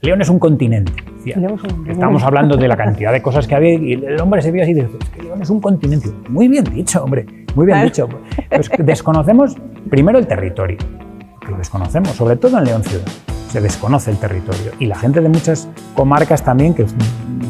León es un continente. Estamos hablando de la cantidad de cosas que había y el hombre se vio así y dice, es que León es un continente. Muy bien dicho, hombre, muy bien dicho. Pues desconocemos primero el territorio, lo desconocemos, sobre todo en León ciudad. Se desconoce el territorio y la gente de muchas comarcas también, que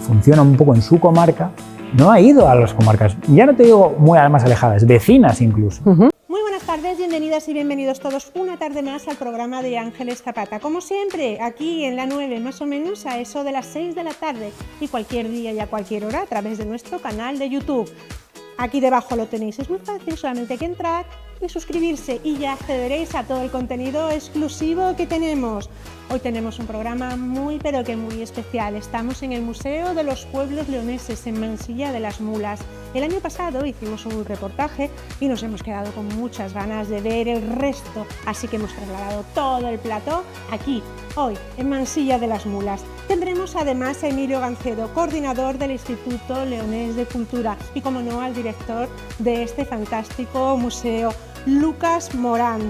funciona un poco en su comarca, no ha ido a las comarcas, ya no te digo muy más alejadas, vecinas incluso. Muy buenas tardes, bienvenidas y bienvenidos todos una tarde más al programa de Ángeles Zapata. Como siempre, aquí en la 9, más o menos a eso de las 6 de la tarde y cualquier día y a cualquier hora a través de nuestro canal de YouTube. Aquí debajo lo tenéis, es muy fácil, solamente hay que entrar y suscribirse y ya accederéis a todo el contenido exclusivo que tenemos. Hoy tenemos un programa muy pero que muy especial. Estamos en el Museo de los Pueblos Leoneses en Mansilla de las Mulas. El año pasado hicimos un reportaje y nos hemos quedado con muchas ganas de ver el resto, así que hemos trasladado todo el plató aquí, hoy, en Mansilla de las Mulas. Tendremos además a Emilio Gancedo, coordinador del Instituto Leonés de Cultura y, como no, al director de este fantástico museo, Lucas Morán.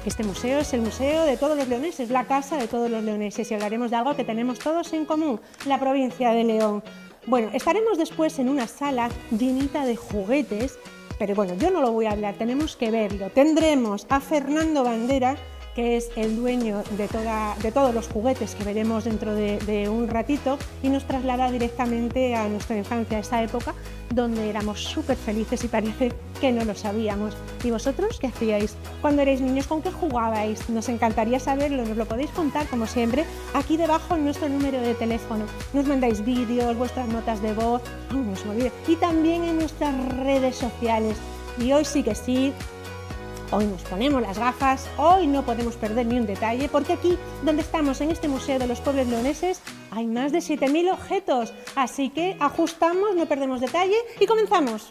Este museo es el museo de todos los leoneses, la casa de todos los leoneses, y hablaremos de algo que tenemos todos en común, la provincia de León. Bueno, estaremos después en una sala llenita de juguetes, pero bueno, yo no lo voy a hablar, tenemos que verlo. Tendremos a Fernando Bandera, que es el dueño de todos los juguetes que veremos dentro de un ratito, y nos traslada directamente a nuestra infancia, a esa época donde éramos súper felices y parece que no lo sabíamos. ¿Y vosotros qué hacíais cuando erais niños? ¿Con qué jugabais? Nos encantaría saberlo, nos lo podéis contar como siempre aquí debajo en nuestro número de teléfono. Nos mandáis vídeos, vuestras notas de voz, no se me olvide, y también en nuestras redes sociales. Y hoy sí que sí, hoy nos ponemos las gafas, hoy no podemos perder ni un detalle, porque aquí, donde estamos, en este Museo de los Pueblos Leoneses, hay más de 7.000 objetos, así que ajustamos, no perdemos detalle y comenzamos.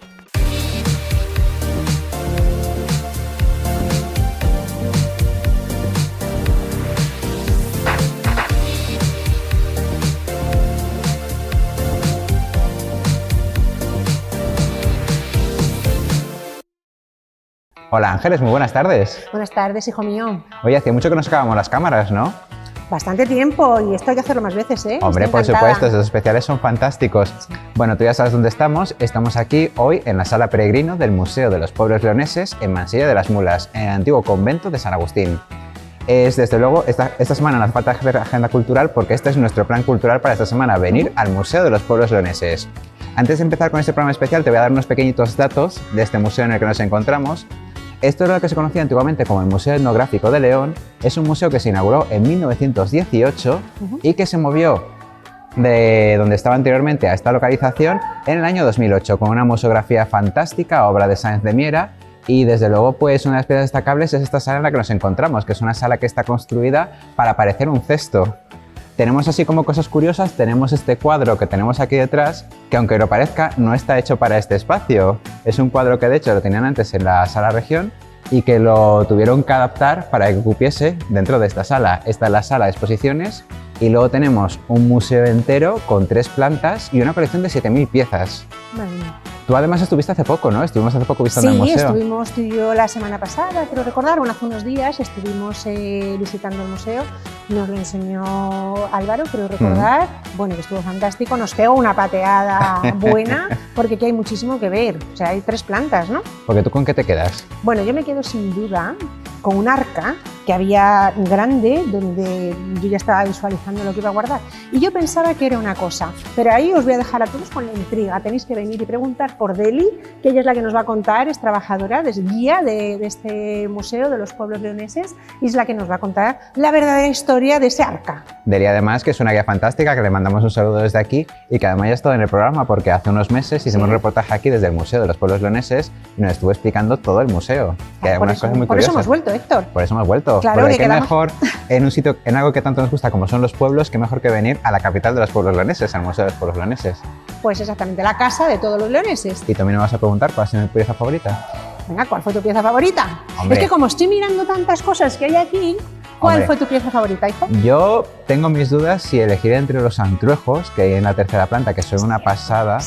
Hola Ángeles, muy buenas tardes. Buenas tardes, hijo mío. Oye, hacía mucho que nos acabamos las cámaras, ¿no? Bastante tiempo, y esto hay que hacerlo más veces, ¿eh? Hombre, por supuesto, estos especiales son fantásticos. Sí. Bueno, tú ya sabes dónde estamos aquí hoy en la Sala Peregrino del Museo de los Pueblos Leoneses en Mansilla de las Mulas, en el antiguo convento de San Agustín. Es desde luego, esta semana nos falta hacer agenda cultural porque este es nuestro plan cultural para esta semana, venir al Museo de los Pueblos Leoneses. Antes de empezar con este programa especial te voy a dar unos pequeñitos datos de este museo en el que nos encontramos. Esto es lo que se conocía antiguamente como el Museo Etnográfico de León. Es un museo que se inauguró en 1918 y que se movió de donde estaba anteriormente a esta localización en el año 2008 con una museografía fantástica, obra de Sáenz de Miera, y desde luego pues una de las piezas destacables es esta sala en la que nos encontramos, que es una sala que está construida para parecer un cesto. Tenemos así como cosas curiosas, tenemos este cuadro que tenemos aquí detrás, que aunque lo parezca, no está hecho para este espacio. Es un cuadro que de hecho lo tenían antes en la sala región y que lo tuvieron que adaptar para que cupiese dentro de esta sala. Esta es la sala de exposiciones y luego tenemos un museo entero con 3 plantas y una colección de 7.000 piezas. Madre mía. Tú además estuviste hace poco, ¿no? Estuvimos hace poco visitando el museo. Sí, estuvimos tú y yo la semana pasada, quiero recordar, hace unos días estuvimos visitando el museo, nos lo enseñó Álvaro, quiero recordar, bueno, que estuvo fantástico, nos pegó una pateada buena, porque aquí hay muchísimo que ver, o sea, hay 3 plantas, ¿no? Porque tú, ¿con qué te quedas? Bueno, yo me quedo sin duda con un arca que había grande, donde yo ya estaba visualizando lo que iba a guardar, y yo pensaba que era una cosa, pero ahí os voy a dejar a todos con la intriga, tenéis que venir y preguntar por Deli, que ella es la que nos va a contar, es trabajadora, es guía de este Museo de los Pueblos Leoneses, y es la que nos va a contar la verdadera historia de ese arca. Deli además, que es una guía fantástica, que le mandamos un saludo desde aquí, y que además ya ha estado en el programa porque hace unos meses hicimos un reportaje aquí desde el Museo de los Pueblos Leoneses y nos estuvo explicando todo el museo, que hay algunas cosas muy curiosas. Por eso hemos vuelto, Héctor. Por eso hemos vuelto. Claro, porque qué mejor en un sitio, en algo que tanto nos gusta como son los pueblos, qué mejor que venir a la capital de los pueblos leoneses, al Museo de los Pueblos Leoneses. Pues exactamente, la casa de todos los leoneses. Y también me vas a preguntar cuál es mi pieza favorita. Venga, ¿cuál fue tu pieza favorita? Hombre. Es que como estoy mirando tantas cosas que hay aquí, ¿cuál fue tu pieza favorita, hijo? Yo tengo mis dudas si elegir entre los antruejos que hay en la tercera planta, que son una pasada,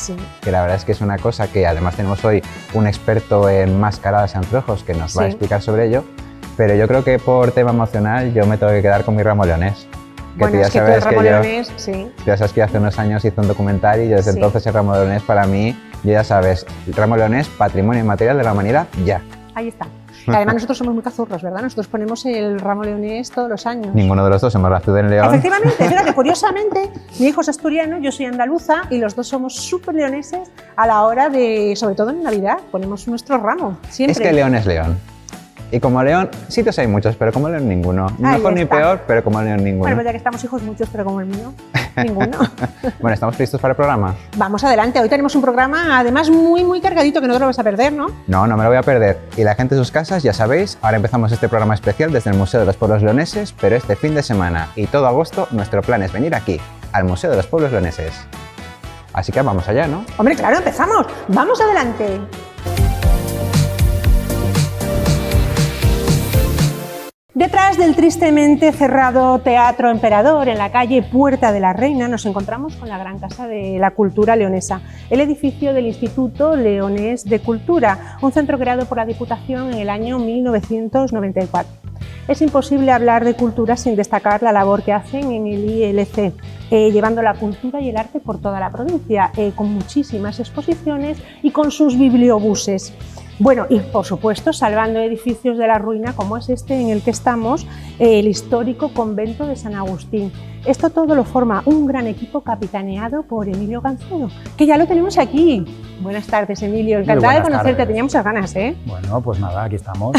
que la verdad es que es una cosa que además tenemos hoy un experto en mascaradas y antruejos que nos va a explicar sobre ello, pero yo creo que por tema emocional yo me tengo que quedar con mi ramo leonés. Bueno, es que tú el ramo leonés, sí. Ya sabes que hace unos años hice un documental y desde entonces el ramo leonés para mí, ya sabes, el ramo leonés, patrimonio inmaterial de la humanidad, ya. Ahí está. Y además nosotros somos muy cazurros, ¿verdad? Nosotros ponemos el ramo leonés todos los años. Ninguno de los dos hemos nacido en León. Efectivamente, fíjate, curiosamente, mi hijo es asturiano, yo soy andaluza y los dos somos súper leoneses a la hora de, sobre todo en Navidad, ponemos nuestro ramo, siempre. Es que León es León. Y como León, sitios hay muchos, pero como León ninguno. Ni mejor ni peor, pero como León ninguno. Bueno, pues ya que estamos hijos muchos, pero como el mío, ninguno. Bueno, ¿estamos listos para el programa? Vamos adelante, hoy tenemos un programa además muy cargadito que no te lo vas a perder, ¿no? No, no me lo voy a perder. Y la gente de sus casas, ya sabéis, ahora empezamos este programa especial desde el Museo de los Pueblos Leoneses, pero este fin de semana y todo agosto nuestro plan es venir aquí, al Museo de los Pueblos Leoneses. Así que vamos allá, ¿no? Hombre, claro, empezamos. ¡Vamos adelante! Detrás del tristemente cerrado Teatro Emperador, en la calle Puerta de la Reina, nos encontramos con la Gran Casa de la Cultura Leonesa, el edificio del Instituto Leonés de Cultura, un centro creado por la Diputación en el año 1994. Es imposible hablar de cultura sin destacar la labor que hacen en el ILC, llevando la cultura y el arte por toda la provincia, con muchísimas exposiciones y con sus bibliobuses. Bueno, y por supuesto salvando edificios de la ruina como es este en el que estamos, el histórico convento de San Agustín. Esto todo lo forma un gran equipo capitaneado por Emilio Gancedo, que ya lo tenemos aquí. Buenas tardes, Emilio, encantada de conocerte, tenía muchas ganas, ¿eh? Bueno, pues nada, aquí estamos.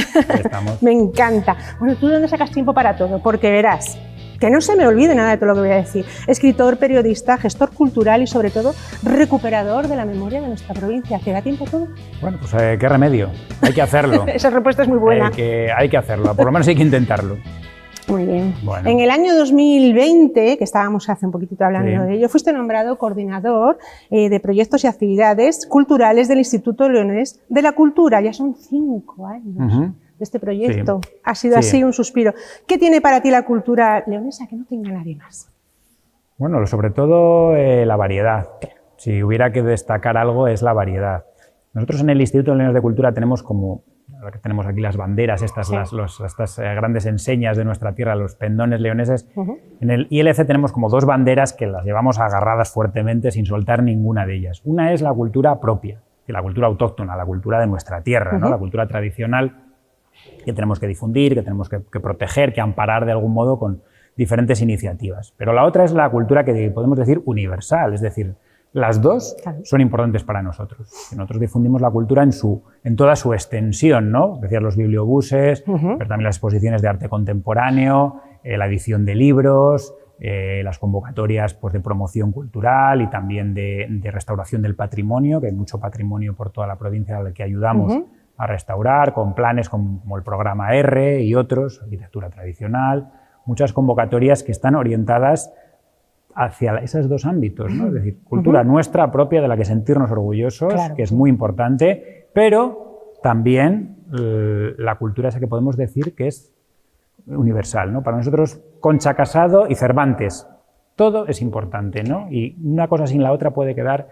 Me encanta. Bueno, ¿tú de dónde sacas tiempo para todo? Porque verás, que no se me olvide nada de todo lo que voy a decir. Escritor, periodista, gestor cultural y sobre todo recuperador de la memoria de nuestra provincia. ¿Te da tiempo todo? Bueno, pues qué remedio, hay que hacerlo. Esa respuesta es muy buena. Hay que hacerlo, por lo menos hay que intentarlo. Muy bien. Bueno. En el año 2020, que estábamos hace un poquitito hablando de ello, fuiste nombrado coordinador de proyectos y actividades culturales del Instituto Leonés de la Cultura. Ya son 5 años. De este proyecto. Sí. Ha sido así un suspiro. ¿Qué tiene para ti la cultura leonesa que no tenga nadie más? Bueno, sobre todo la variedad. Si hubiera que destacar algo es la variedad. Nosotros en el Instituto Leonés de Cultura tenemos como, ahora que tenemos aquí las banderas, estas grandes enseñas de nuestra tierra, los pendones leoneses. En el ILC tenemos como 2 banderas que las llevamos agarradas fuertemente sin soltar ninguna de ellas. Una es la cultura propia, la cultura autóctona, la cultura de nuestra tierra, ¿no? La cultura tradicional, que tenemos que difundir, que tenemos que proteger, que amparar de algún modo con diferentes iniciativas. Pero la otra es la cultura que podemos decir universal, es decir, las dos son importantes para nosotros. Nosotros difundimos la cultura en toda su extensión, ¿no? Decías los bibliobuses, pero también las exposiciones de arte contemporáneo, la edición de libros, las convocatorias pues, de promoción cultural y también de restauración del patrimonio, que hay mucho patrimonio por toda la provincia al que ayudamos a restaurar, con planes como el programa R y otros, arquitectura tradicional, muchas convocatorias que están orientadas hacia esos 2 ámbitos, ¿no? Es decir, cultura nuestra propia de la que sentirnos orgullosos, que es muy importante, pero también la cultura esa que podemos decir que es universal, ¿no? Para nosotros, Concha Casado y Cervantes, todo es importante, ¿no? Y una cosa sin la otra puede quedar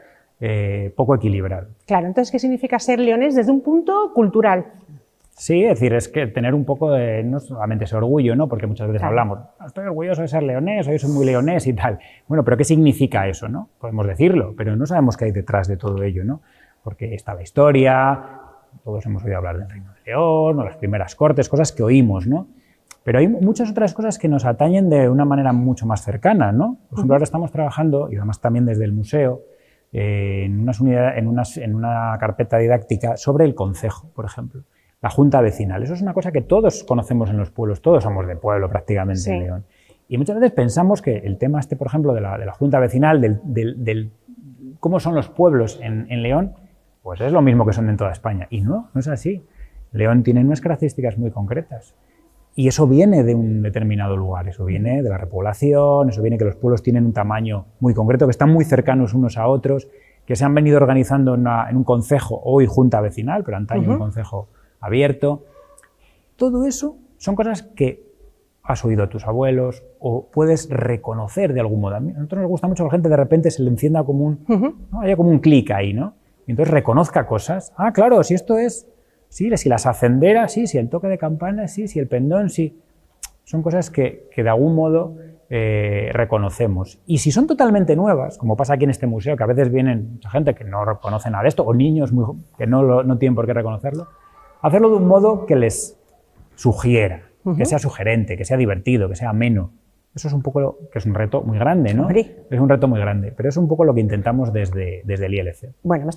poco equilibrado. Claro, entonces, ¿qué significa ser leonés desde un punto cultural? Sí, es decir, es que tener un poco de, no solamente ese orgullo, ¿no? Porque muchas veces hablamos, estoy orgulloso de ser leonés, hoy soy muy leonés y tal. Bueno, pero ¿qué significa eso, no? Podemos decirlo, pero no sabemos qué hay detrás de todo ello, ¿no? Porque está la historia, todos hemos oído hablar del Reino de León, o las primeras cortes, cosas que oímos, ¿no? Pero hay muchas otras cosas que nos atañen de una manera mucho más cercana, ¿no? Por ejemplo, ahora estamos trabajando, y además también desde el museo, en una carpeta didáctica sobre el concejo, por ejemplo, la junta vecinal. Eso es una cosa que todos conocemos en los pueblos, todos somos de pueblo prácticamente en León. Y muchas veces pensamos que el tema por ejemplo, de la junta vecinal, del cómo son los pueblos en León, pues es lo mismo que son en toda España. Y no es así. León tiene unas características muy concretas. Y eso viene de un determinado lugar, eso viene de la repoblación, eso viene que los pueblos tienen un tamaño muy concreto, que están muy cercanos unos a otros, que se han venido organizando en un concejo, hoy junta vecinal, pero antaño un concejo abierto. Todo eso son cosas que has oído a tus abuelos o puedes reconocer de algún modo. A nosotros nos gusta mucho que la gente de repente se le encienda como ¿no? Haya como un clic ahí, ¿no? Y entonces reconozca cosas. Ah, claro, si esto es... Sí, si las hacenderas, sí, si el toque de campana, sí, si el pendón, sí. Son cosas que de algún modo reconocemos. Y si son totalmente nuevas, como pasa aquí en este museo, que a veces vienen mucha gente que no reconoce nada de esto, o niños que no tienen por qué reconocerlo, hacerlo de un modo que les sugiera, que sea sugerente, que sea divertido, que sea ameno. Eso es un poco, que es un reto muy grande, ¿no? Es un reto muy grande, pero es un poco lo que intentamos desde el ILC. Bueno,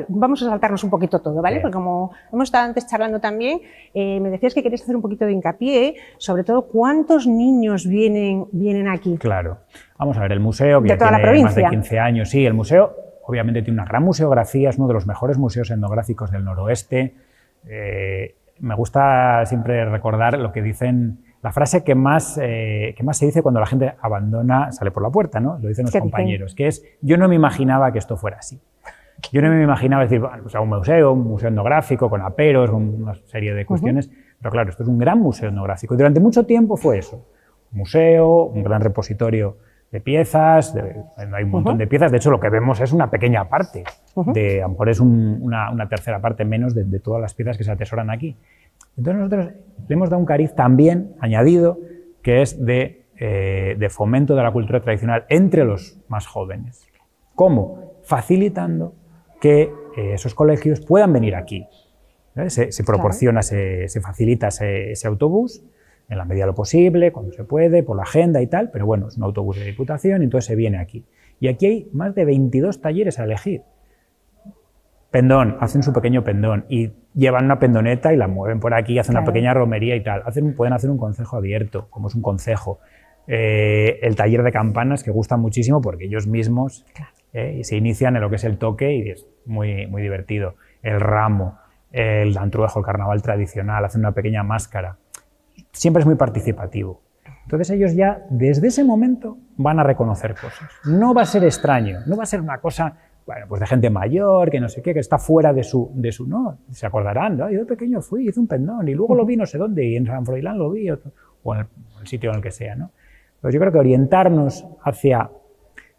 vamos a saltarnos un poquito todo, ¿vale? Porque como hemos estado antes charlando también, me decías que querías hacer un poquito de hincapié, sobre todo, ¿cuántos niños vienen aquí? Claro. Vamos a ver, el museo, que de toda tiene la provincia. Más de 15 años, sí, el museo obviamente tiene una gran museografía, es uno de los mejores museos etnográficos del noroeste. Me gusta siempre recordar lo que dicen. La frase que más se dice cuando la gente abandona, sale por la puerta, ¿no? Lo dicen los compañeros, que es: yo no me imaginaba que esto fuera así. Yo no me imaginaba decir, bueno, pues un museo etnográfico con aperos, una serie de cuestiones, pero claro, esto es un gran museo etnográfico. Y durante mucho tiempo fue eso, un museo, un gran repositorio de piezas, hay un montón de piezas, de hecho lo que vemos es una pequeña parte, a lo mejor es una tercera parte menos de todas las piezas que se atesoran aquí. Entonces nosotros le hemos dado un cariz también añadido, que es de fomento de la cultura tradicional entre los más jóvenes. ¿Cómo? Facilitando que esos colegios puedan venir aquí. Se proporciona, se facilita ese autobús en la medida de lo posible, cuando se puede, por la agenda y tal, pero bueno, es un autobús de Diputación y entonces se viene aquí. Y aquí hay más de 22 talleres a elegir. Pendón, hacen su pequeño pendón y llevan una pendoneta y la mueven por aquí, hacen una pequeña romería y tal. Pueden hacer un concejo abierto, como es un concejo. El taller de campanas, que gusta muchísimo porque ellos mismos se inician en lo que es el toque y es muy, muy divertido. El ramo, el dantruejo, el carnaval tradicional, hacen una pequeña máscara. Siempre es muy participativo. Entonces ellos ya, desde ese momento, van a reconocer cosas. No va a ser extraño, no va a ser una cosa... Bueno, pues de gente mayor, que no sé qué, que está fuera de su no, se acordarán, ¿no? Yo de pequeño fui, hice un pendón y luego lo vi no sé dónde y en San Froilán lo vi, o en el sitio en el que sea, ¿no? Pues yo creo que orientarnos hacia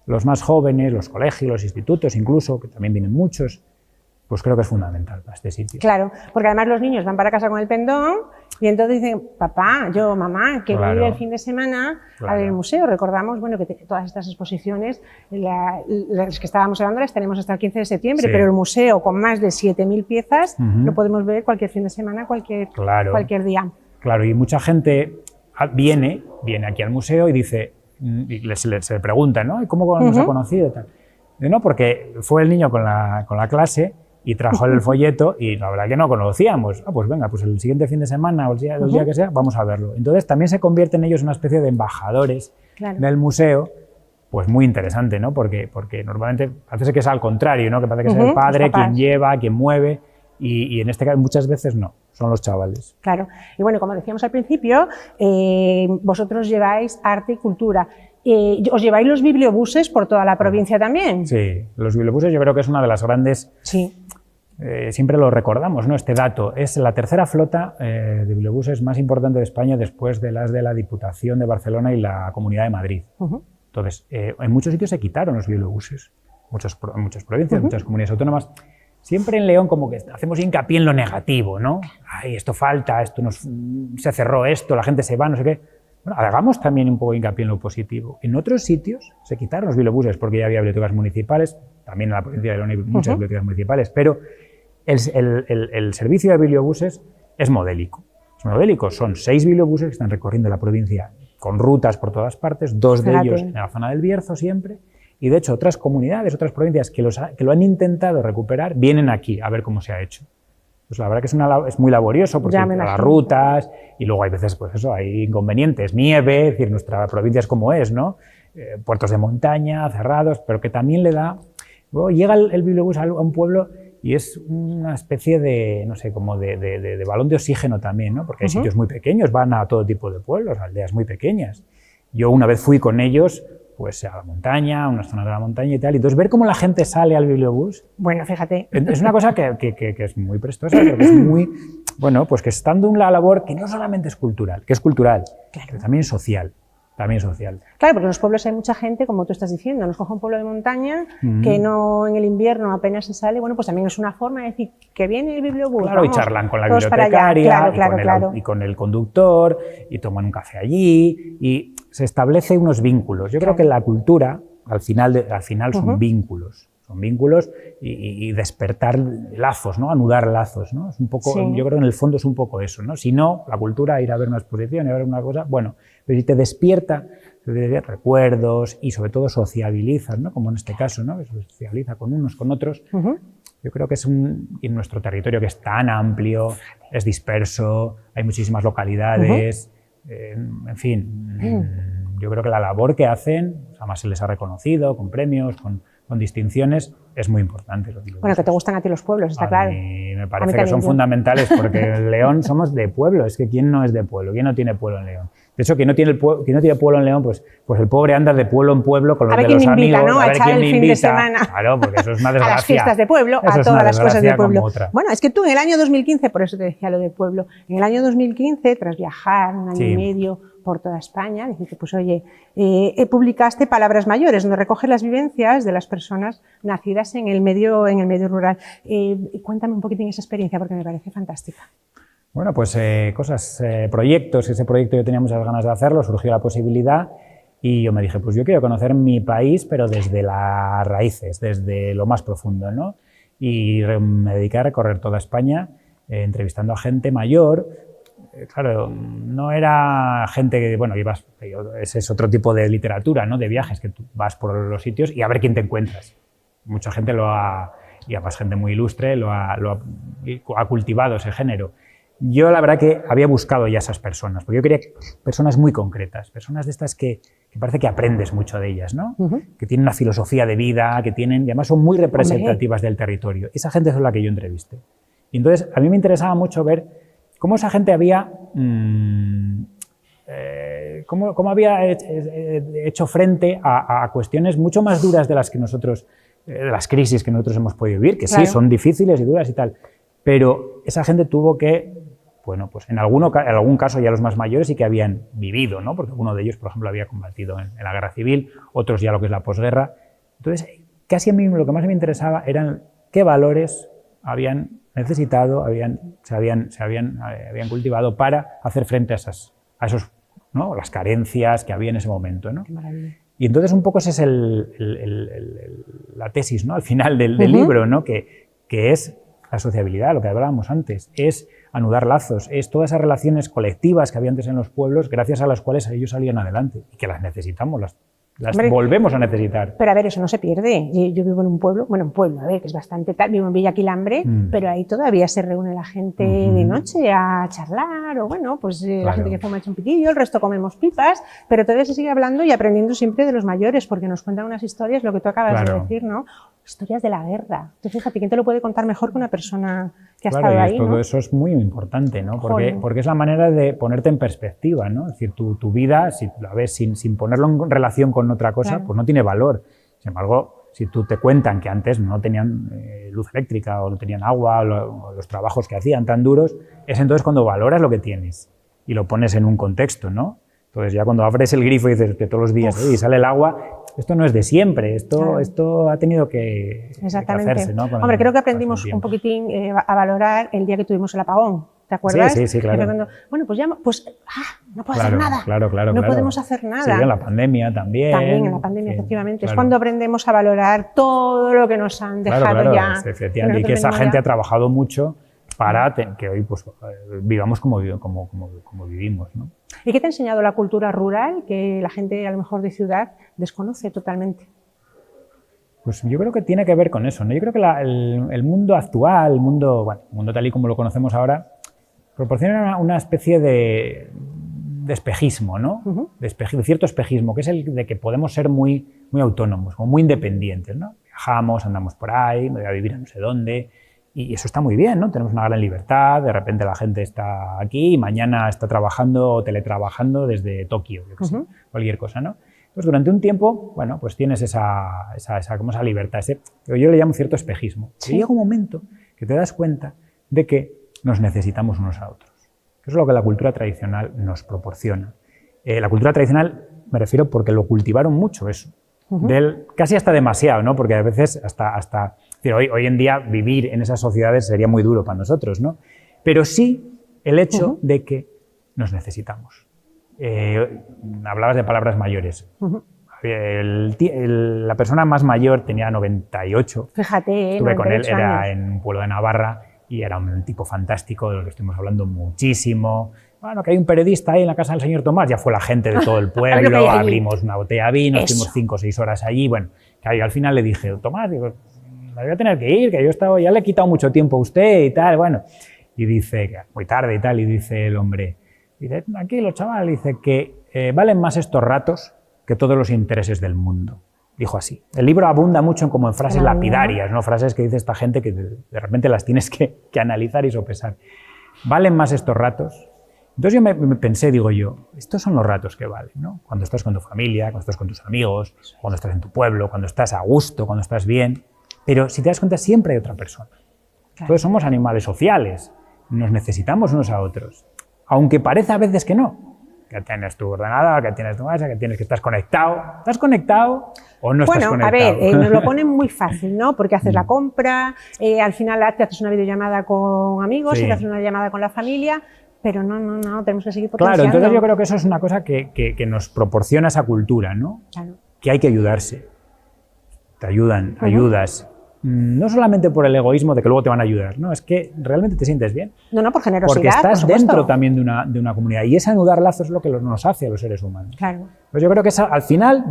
los más jóvenes, los colegios, los institutos incluso, que también vienen muchos, pues creo que es fundamental para este sitio. Claro, porque además los niños van para casa con el pendón y entonces dicen, papá, mamá, que voy a ir el fin de semana a ver el museo. Recordamos, bueno, que todas estas exposiciones, las que estábamos hablando, las tenemos hasta el 15 de septiembre, pero el museo con más de 7.000 piezas lo podemos ver cualquier fin de semana, cualquier día. Claro, y mucha gente viene aquí al museo y dice, y se le pregunta, ¿no? ¿Y cómo nos ha conocido? Tal. No, porque fue el niño con la clase y trajo el folleto y la verdad que no conocíamos. Pues venga, pues el siguiente fin de semana o el día que sea, vamos a verlo. Entonces también se convierten ellos en una especie de embajadores del museo, pues muy interesante, ¿no? Porque normalmente parece que es al contrario, ¿no? Que parece que es el padre quien lleva, quien mueve, y en este caso muchas veces no, son los chavales. Claro, y bueno, como decíamos al principio, vosotros lleváis arte y cultura. ¿Os lleváis los bibliobuses por toda la provincia también? Sí, los bibliobuses yo creo que es una de las grandes... Sí. Siempre lo recordamos, ¿no? Este dato es la tercera flota de bibliobuses más importante de España después de las de la Diputación de Barcelona y la Comunidad de Madrid. Entonces, en muchos sitios se quitaron los bibliobuses, muchas provincias, muchas comunidades autónomas. Siempre en León como que hacemos hincapié en lo negativo, ¿no? Ay, esto falta, se cerró esto, la gente se va, no sé qué. Bueno, hagamos también un poco hincapié en lo positivo. En otros sitios se quitaron los bibliobuses porque ya había bibliotecas municipales, también en la provincia de León hay muchas bibliotecas municipales, pero el servicio de bibliobuses es modélico. Son 6 bibliobuses que están recorriendo la provincia con rutas por todas partes, 2 de ellos en la zona del Bierzo siempre, y de hecho otras comunidades, otras provincias que lo han intentado recuperar, vienen aquí a ver cómo se ha hecho. Pues la verdad que es muy laborioso porque las rutas y luego hay veces, pues eso, hay inconvenientes, nieve, es decir, nuestra provincia es como es, ¿no? Puertos de montaña, cerrados, pero que también le da... Luego llega el bibliobús a un pueblo y es una especie de, no sé, como de balón de oxígeno también, ¿no? Porque hay sitios muy pequeños, van a todo tipo de pueblos, aldeas muy pequeñas. Yo una vez fui con ellos pues a la montaña, a unas zonas de la montaña y tal, y entonces ver cómo la gente sale al bibliobús... Bueno, fíjate. Es una cosa que es muy prestosa, porque es muy... Bueno, pues que está dando una labor que no solamente es cultural, pero también es social. También social. Claro, porque en los pueblos hay mucha gente, como tú estás diciendo, nos coge un pueblo de montaña que no en el invierno apenas se sale, bueno, pues también es una forma de decir que viene el bibliobús. Claro, vamos, y charlan con la bibliotecaria y con el conductor y toman un café allí y se establece unos vínculos. Yo creo que la cultura, al final son vínculos. Son vínculos y despertar lazos, ¿no? Anudar lazos, ¿no? Es un poco, yo creo que en el fondo es un poco eso, ¿no? Si no, la cultura, ir a ver una exposición, ir a ver una cosa, bueno, pero si te despierta recuerdos y sobre todo sociabilizas, ¿no? Como en este caso, ¿no? Que socializa con unos, con otros. Yo creo que es y en nuestro territorio que es tan amplio, es disperso, hay muchísimas localidades, en fin, yo creo que la labor que hacen, además se les ha reconocido con premios, con distinciones, es muy importante. Bueno, que te gustan a ti los pueblos, está claro. A mí me parece que son fundamentales, porque en León somos de pueblo. Es que ¿quién no es de pueblo? ¿Quién no tiene pueblo en León? De hecho, quien no tiene pueblo en León, pues el pobre anda de pueblo en pueblo con los de los amigos. ¿no? A ver echar quién el me fin invita. De semana Claro, porque eso es una desgracia. A las fiestas de pueblo, eso a todas las cosas de pueblo. Bueno, es que tú en el año 2015, por eso te decía lo de pueblo, en el año 2015, tras viajar un año y medio por toda España, dijiste, pues oye, publicaste Palabras Mayores, donde recoges las vivencias de las personas nacidas en el medio rural. Cuéntame un poquitín esa experiencia, porque me parece fantástica. Bueno, pues proyectos, ese proyecto yo tenía muchas ganas de hacerlo, surgió la posibilidad y yo me dije, pues yo quiero conocer mi país, pero desde las raíces, desde lo más profundo, ¿no? Y me dediqué a recorrer toda España, entrevistando a gente mayor. Claro, no era gente que, bueno, ese es otro tipo de literatura, ¿no? De viajes, que tú vas por los sitios y a ver quién te encuentras. Mucha gente y además gente muy ilustre, ha cultivado ese género. Yo la verdad que había buscado ya esas personas, porque yo quería personas muy concretas, personas de estas que parece que aprendes mucho de ellas, ¿no? Que tienen una filosofía de vida, y además son muy representativas del territorio. Esa gente es la que yo entrevisté. Y entonces a mí me interesaba mucho ver cómo esa gente había, cómo había hecho frente a cuestiones mucho más duras de las que nosotros, de las crisis que nosotros hemos podido vivir, que sí, son difíciles y duras y tal, pero esa gente tuvo que, bueno, pues en algún caso ya los más mayores sí que habían vivido, ¿no? Porque uno de ellos, por ejemplo, había combatido en la guerra civil, otros ya lo que es la posguerra. Entonces, casi a mí lo que más me interesaba eran qué valores habían necesitado, se habían cultivado para hacer frente a esos, ¿no? Las carencias que había en ese momento, ¿no? Qué maravilla. Y entonces un poco esa es la tesis, ¿no? Al final del libro, ¿no? Que es la sociabilidad, lo que hablábamos antes, es anudar lazos, es todas esas relaciones colectivas que había antes en los pueblos, gracias a las cuales ellos salían adelante y que las necesitamos, las volvemos a necesitar. Pero a ver, eso no se pierde. Yo vivo en un pueblo, a ver, que es bastante tal, vivo en Villa Quilambre, pero ahí todavía se reúne la gente de noche a charlar, o bueno, pues la gente que fuma un pitillo, el resto comemos pipas, pero todavía se sigue hablando y aprendiendo siempre de los mayores, porque nos cuentan unas historias, lo que tú acabas de decir, ¿no? Historias de la guerra. Tú fíjate, ¿quién te lo puede contar mejor que una persona que ha estado ahí? Todo eso es muy importante, ¿no? Porque es la manera de ponerte en perspectiva, ¿no? Es decir, tu vida, si la ves sin ponerlo en relación con otra cosa, pues no tiene valor. Sin embargo, si tú te cuentan que antes no tenían luz eléctrica o no tenían agua o los trabajos que hacían tan duros, es entonces cuando valoras lo que tienes y lo pones en un contexto, ¿no? Entonces ya cuando abres el grifo y dices que todos los días sale el agua, esto no es de siempre, esto ha tenido que hacerse, ¿no? Hombre, creo que aprendimos un poquitín a valorar el día que tuvimos el apagón. ¿Te acuerdas? Sí, claro. Bueno, no puedo hacer nada. Claro. No podemos hacer nada. Sí, en la pandemia también. También en la pandemia, efectivamente. Es cuando aprendemos a valorar todo lo que nos han dejado ya. Efectivamente. Y que esa gente ha trabajado mucho para que hoy pues, vivamos como vivimos, ¿no? ¿Y qué te ha enseñado la cultura rural que la gente a lo mejor de ciudad desconoce totalmente? Pues yo creo que tiene que ver con eso, ¿no? Yo creo que el mundo actual, el mundo tal y como lo conocemos ahora, proporciona una especie de espejismo, ¿no? De cierto espejismo, que es el de que podemos ser muy autónomos, como muy independientes, ¿no? Viajamos, andamos por ahí, me voy a vivir a no sé dónde, y eso está muy bien, ¿no? Tenemos una gran libertad, de repente la gente está aquí y mañana está trabajando o teletrabajando desde Tokio, yo qué sé, cualquier cosa, ¿no? Pues durante un tiempo, bueno, pues tienes esa libertad, yo le llamo cierto espejismo. Sí. Y llega un momento que te das cuenta de que nos necesitamos unos a otros. Eso es lo que la cultura tradicional nos proporciona. La cultura tradicional, me refiero porque lo cultivaron mucho eso, casi hasta demasiado, ¿no? Porque a veces hasta hoy en día vivir en esas sociedades sería muy duro para nosotros, ¿no? Pero sí el hecho de que nos necesitamos. Hablabas de palabras mayores. La persona más mayor tenía 98. Fíjate, estuve con él, 98 era años. en un pueblo de Navarra y era un tipo fantástico, de lo que estuvimos hablando muchísimo. Bueno, que hay un periodista ahí en la casa del señor Tomás, ya fue la gente de todo el pueblo, abrimos una botella de vino, estuvimos 5 o 6 horas allí. Bueno, que al final le dije, Tomás, digo, me voy a tener que ir, que yo estaba, ya le he quitado mucho tiempo a usted y tal, bueno. Y dice, muy tarde y tal, y dice el hombre, dice, aquí los chavales, dice que valen más estos ratos que todos los intereses del mundo. Dijo así. El libro abunda mucho como en frases lapidarias, ¿no? Frases que dice esta gente que de repente las tienes que analizar y sopesar. ¿Valen más estos ratos? Entonces yo me pensé, digo yo, estos son los ratos que valen, ¿no? Cuando estás con tu familia, cuando estás con tus amigos, cuando estás en tu pueblo, cuando estás a gusto, cuando estás bien. Pero si te das cuenta, siempre hay otra persona. Claro. Todos somos animales sociales, nos necesitamos unos a otros. Aunque parece a veces que no. Que tienes tu ordenador, que tienes tu mesa, que tienes que estar conectado. ¿Estás conectado o no estás conectado? Bueno, a ver, nos lo ponen muy fácil, ¿no? Porque haces la compra, al final te haces una videollamada con amigos, y te haces una llamada con la familia, pero no, tenemos que seguir potenciando. Claro, entonces yo creo que eso es una cosa que nos proporciona esa cultura, ¿no? Claro. Que hay que ayudarse. Te ayudan, ayudas. No solamente por el egoísmo de que luego te van a ayudar, no, es que realmente te sientes bien. No, por generosidad, porque estás dentro también de una comunidad y ese anudar lazos es lo que nos hace a los seres humanos. Claro. Pues yo creo que al final,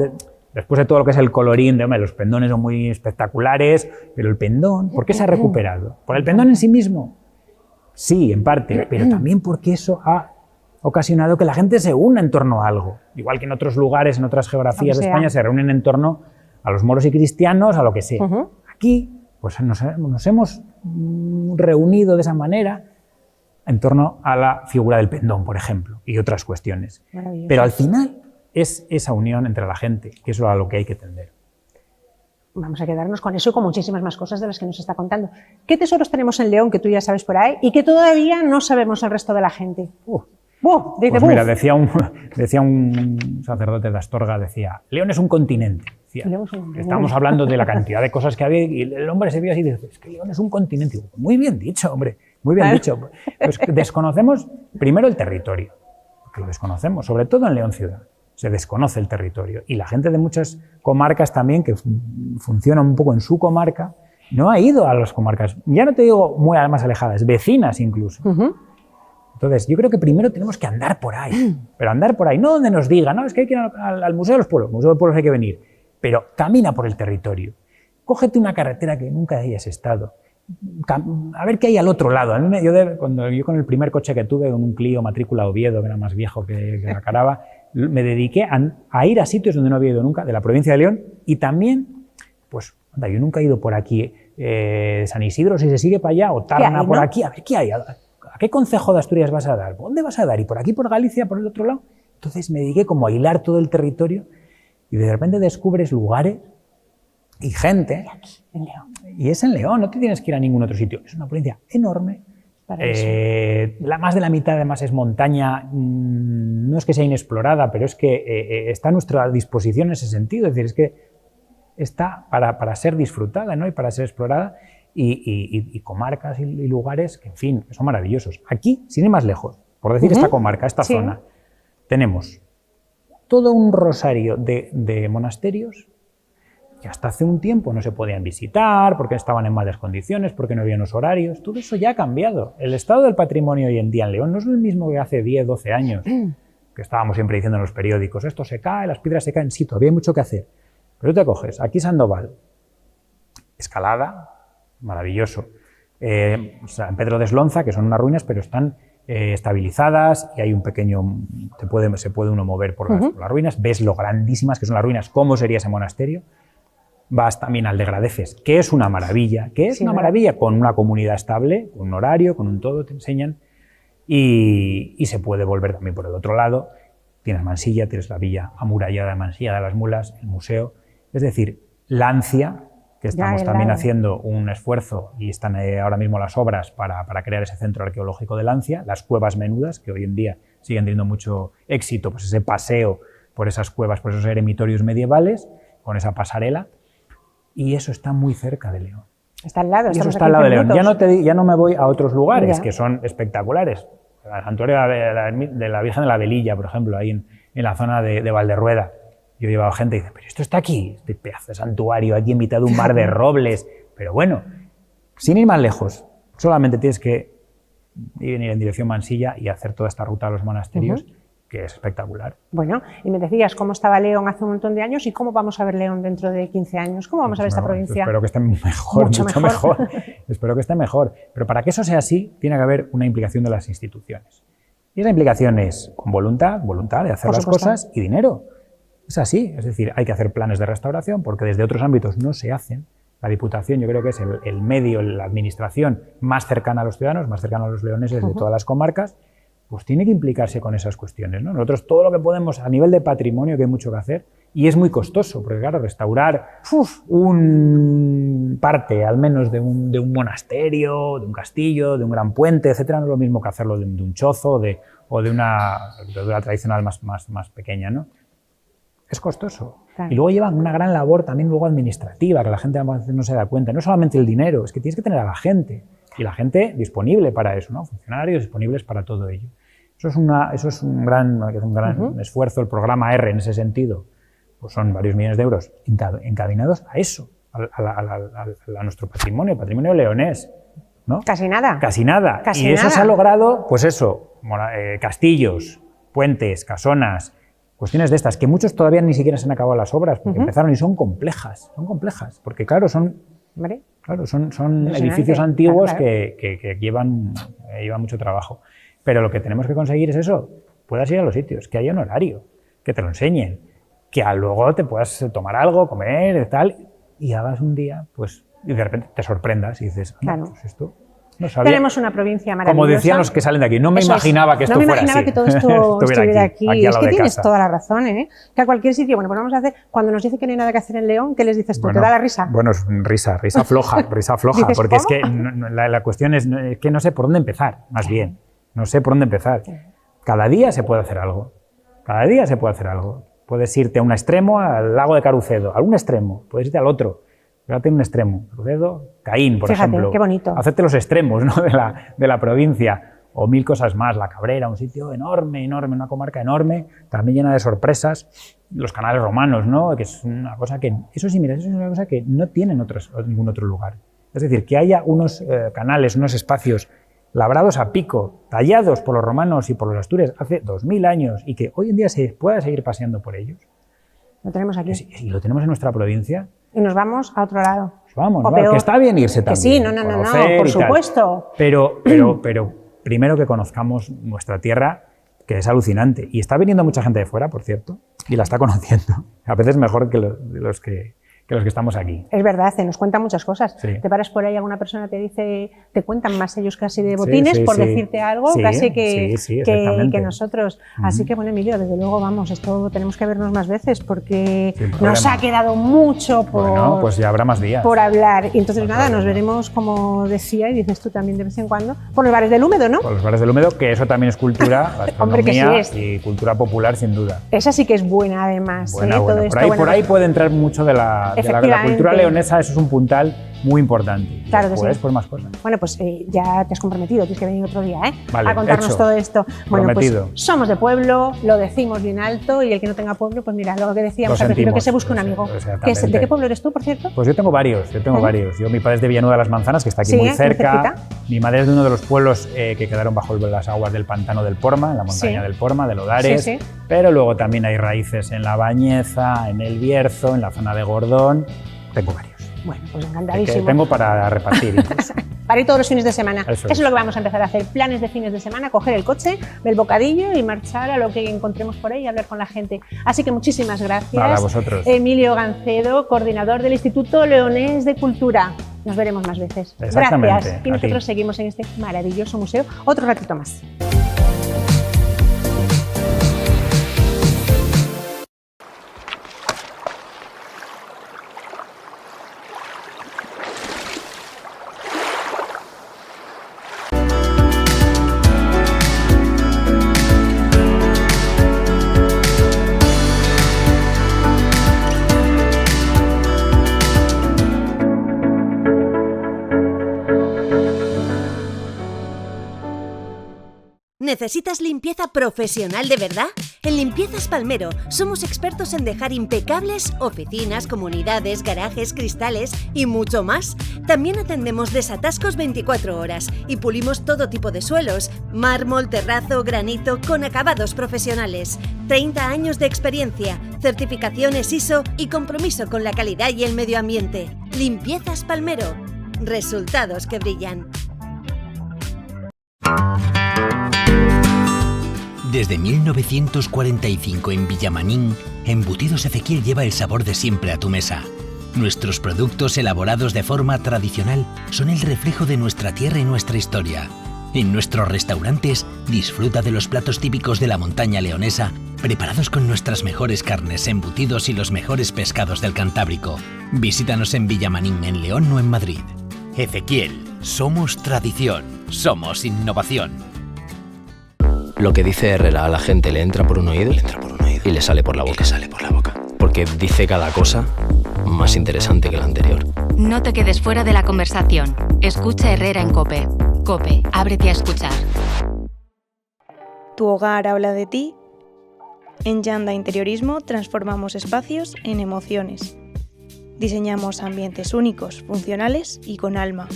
después de todo lo que es el colorín, los pendones son muy espectaculares, pero el pendón, ¿por qué se ha recuperado? ¿Por el pendón en sí mismo? Sí, en parte, pero también porque eso ha ocasionado que la gente se una en torno a algo. Igual que en otros lugares, en otras geografías de España, se reúnen en torno a los moros y cristianos, a lo que sea. Aquí pues nos hemos reunido de esa manera en torno a la figura del pendón, por ejemplo, y otras cuestiones. Pero al final es esa unión entre la gente, que es a lo que hay que tender. Vamos a quedarnos con eso y con muchísimas más cosas de las que nos está contando. ¿Qué tesoros tenemos en León que tú ya sabes por ahí y que todavía no sabemos el resto de la gente? Pues mira, decía un sacerdote de Astorga, decía, León es un continente. Decía, estamos hablando de la cantidad de cosas que había y el hombre se vio así y dice, es que León es un continente. Muy bien dicho, hombre, muy bien dicho. Pues desconocemos primero el territorio, porque lo desconocemos, sobre todo en León ciudad. Se desconoce el territorio y la gente de muchas comarcas también que funcionan un poco en su comarca no ha ido a las comarcas, ya no te digo muy más alejadas, vecinas incluso. Entonces yo creo que primero tenemos que andar por ahí, pero andar por ahí, no donde nos digan, no, es que hay que ir al Museo de los Pueblos, Museo de los Pueblos hay que venir, pero camina por el territorio, cógete una carretera que nunca hayas estado, a ver qué hay al otro lado. Cuando yo con el primer coche que tuve, con un Clio matrícula Oviedo, que era más viejo que la Caraba, me dediqué a ir a sitios donde no había ido nunca, de la provincia de León, y también, pues, anda, yo nunca he ido por aquí, San Isidro, si se sigue para allá, o Tarna por aquí, a ver qué hay, ¿a qué concejo de Asturias vas a dar? ¿Dónde vas a dar? ¿Y por aquí, por Galicia, por el otro lado? Entonces me dediqué como a hilar todo el territorio, y de repente descubres lugares y gente, y es en León, no te tienes que ir a ningún otro sitio, es una provincia enorme. Más de la mitad además es montaña, no es que sea inexplorada, pero es que está a nuestra disposición en ese sentido, es decir, es que está para ser disfrutada, ¿no? Y para ser explorada, y comarcas y lugares que, en fin, son maravillosos. Aquí, sin ir más lejos, por decir esta comarca, esta zona, tenemos todo un rosario de monasterios que hasta hace un tiempo no se podían visitar, porque estaban en malas condiciones, porque no había unos horarios. Todo eso ya ha cambiado. El estado del patrimonio hoy en día en León no es el mismo que hace 10, 12 años, que estábamos siempre diciendo en los periódicos, esto se cae, las piedras se caen. Sí, todavía hay mucho que hacer. Pero tú te coges, aquí Sandoval, Escalada, maravilloso. San Pedro de Eslonza, que son unas ruinas, pero están estabilizadas y hay un pequeño, se puede uno mover por las ruinas, ves lo grandísimas que son las ruinas, cómo sería ese monasterio. Vas también al de Gradefes, que es una maravilla, con una comunidad estable, con un horario, con un todo, te enseñan, y se puede volver también por el otro lado. Tienes Mansilla, tienes la villa amurallada de Mansilla de las Mulas, el museo, es decir, Lancia, que estamos también haciendo un esfuerzo y están ahora mismo las obras para crear ese centro arqueológico de Lancia, las cuevas menudas, que hoy en día siguen teniendo mucho éxito, pues ese paseo por esas cuevas, por esos eremitorios medievales, con esa pasarela. Y eso está muy cerca de León. Está al lado. Y eso está al lado de León. Ya no me voy a otros lugares que son espectaculares. el santuario de la Virgen de la Velilla, por ejemplo, ahí en la zona de Valderrueda. Yo he llevado gente y dice, pero esto está aquí, este pedazo de santuario, aquí en mitad de un mar de robles. Pero bueno, sin ir más lejos, solamente tienes que ir en dirección Mansilla y hacer toda esta ruta a los monasterios, que es espectacular. Bueno, y me decías cómo estaba León hace un montón de años y cómo vamos a ver León dentro de 15 años. ¿Cómo vamos a ver esta provincia? Espero que esté mejor, mucho mejor. Espero que esté mejor. Pero para que eso sea así, tiene que haber una implicación de las instituciones. Y esa implicación es con voluntad de hacer las cosas y dinero. Es así, es decir, hay que hacer planes de restauración porque desde otros ámbitos no se hacen. La Diputación yo creo que es el medio, la administración más cercana a los ciudadanos, más cercana a los leoneses de todas las comarcas, pues tiene que implicarse con esas cuestiones, ¿no? Nosotros todo lo que podemos a nivel de patrimonio, que hay mucho que hacer, y es muy costoso, porque claro, restaurar un parte al menos de un monasterio, de un castillo, de un gran puente, etcétera, no es lo mismo que hacerlo de un chozo o de una tradicional más pequeña, ¿no? Es costoso. Claro. Y luego llevan una gran labor también luego administrativa, que la gente a veces no se da cuenta. No solamente el dinero, es que tienes que tener a la gente. Y la gente disponible para eso, ¿no? Funcionarios disponibles para todo ello. Eso es un gran esfuerzo. El programa R en ese sentido, pues son varios millones de euros encaminados a eso, a nuestro patrimonio leonés, ¿no? Casi nada. Casi nada. Casi y eso nada. Se ha logrado, pues eso, castillos, puentes, casonas, cuestiones de estas, que muchos todavía ni siquiera se han acabado las obras, porque empezaron y son complejas, porque claro, son edificios antiguos que llevan mucho trabajo. Pero lo que tenemos que conseguir es eso, puedas ir a los sitios, que haya un horario, que te lo enseñen, que luego te puedas tomar algo, comer, tal, y hagas un día, pues, y de repente te sorprendas y dices, claro. Pues esto no sabía. Tenemos una provincia maravillosa. Como decían los que salen de aquí, no me imaginaba que esto fuera así. No me imaginaba que todo esto estuviera aquí. Es que tienes casa. toda la razón, ¿eh? Que a cualquier sitio, bueno, pues vamos a hacer, cuando nos dice que no hay nada que hacer en León, ¿qué les dices tú? ¿Te da la risa? Bueno, es risa floja, ¿Dices, porque ¿cómo? es que la cuestión es que no sé por dónde empezar, más bien. No sé por dónde empezar. Cada día se puede hacer algo. Puedes irte a un extremo, al lago de Carucedo, a un extremo, puedes irte al otro. Fíjate en un extremo, Carucedo, Caín, por ejemplo. Qué bonito. Hacerte los extremos, ¿no? de la provincia, o mil cosas más. La Cabrera, un sitio enorme, una comarca enorme, también llena de sorpresas. Los canales romanos, ¿no? Que es una cosa que... Eso sí, mira, eso es una cosa que no tiene en ningún otro lugar. Es decir, que haya unos canales, unos espacios labrados a pico, tallados por los romanos y por los astures hace 2000 años y que hoy en día se pueda seguir paseando por ellos. Lo tenemos aquí. Y lo tenemos en nuestra provincia. Y nos vamos a otro lado. Vamos, que está bien irse también. Que sí, no, por supuesto. Pero primero que conozcamos nuestra tierra, que es alucinante. Y está viniendo mucha gente de fuera, por cierto, y la está conociendo. A veces mejor que los que estamos aquí. Es verdad, nos cuentan muchas cosas. Sí. Te paras por ahí, alguna persona te dice, te cuentan más ellos casi de botines, por decirte algo, casi que nosotros. Así que, bueno, Emilio, desde luego, vamos, esto tenemos que vernos más veces porque nos ha quedado mucho pues ya habrá más días por hablar. Y entonces, nos veremos, como decía, y dices tú también de vez en cuando, por los bares del Húmedo, ¿no? Por los bares del Húmedo, que eso también es cultura, gastronomía y cultura popular, sin duda. Esa sí que es buena, además. Todo esto, por ahí puede entrar mucho de la cultura leonesa, eso es un puntal muy importante. Claro que sí. Pues más cosas. Bueno, pues ya te has comprometido, tienes que venir otro día, Vale, a contarnos todo esto. Bueno, prometido. Pues somos de pueblo, lo decimos bien alto y el que no tenga pueblo, pues mira, lo que decíamos al principio, que se busque un amigo. ¿De qué pueblo eres tú, por cierto? Pues yo tengo varios. Mi padre es de Villanueva de las Manzanas, que está aquí muy cerca. Mi madre es de uno de los pueblos que quedaron bajo las aguas del pantano del Porma, en la montaña del Porma, de Lodares. Pero luego también hay raíces en La Bañeza, en El Bierzo, en la zona de Gordón. Tengo varios. Bueno, pues encantadísimo. Tengo para repartir. Para ir todos los fines de semana. Eso es lo que vamos a empezar a hacer. Planes de fines de semana, coger el coche, el bocadillo y marchar a lo que encontremos por ahí y hablar con la gente. Así que muchísimas gracias. Nada, a vosotros. Emilio Gancedo, coordinador del Instituto Leonés de Cultura. Nos veremos más veces. Gracias. Y nosotros seguimos en este maravilloso museo otro ratito más. ¿Necesitas limpieza profesional de verdad? En Limpiezas Palmero somos expertos en dejar impecables oficinas, comunidades, garajes, cristales y mucho más. También atendemos desatascos 24 horas y pulimos todo tipo de suelos, mármol, terrazo, granito, con acabados profesionales. 30 años de experiencia, certificaciones ISO y compromiso con la calidad y el medio ambiente. Limpiezas Palmero. Resultados que brillan. Desde 1945 en Villamanín, Embutidos Ezequiel lleva el sabor de siempre a tu mesa. Nuestros productos elaborados de forma tradicional son el reflejo de nuestra tierra y nuestra historia. En nuestros restaurantes disfruta de los platos típicos de la montaña leonesa, preparados con nuestras mejores carnes, embutidos y los mejores pescados del Cantábrico. Visítanos en Villamanín, en León o en Madrid. Ezequiel, somos tradición, somos innovación. Lo que dice Herrera a la gente le entra por un oído y le sale por la boca. Porque dice cada cosa más interesante que la anterior. No te quedes fuera de la conversación. Escucha Herrera en COPE. COPE, ábrete a escuchar. Tu hogar habla de ti. En Yanda Interiorismo transformamos espacios en emociones. Diseñamos ambientes únicos, funcionales y con alma.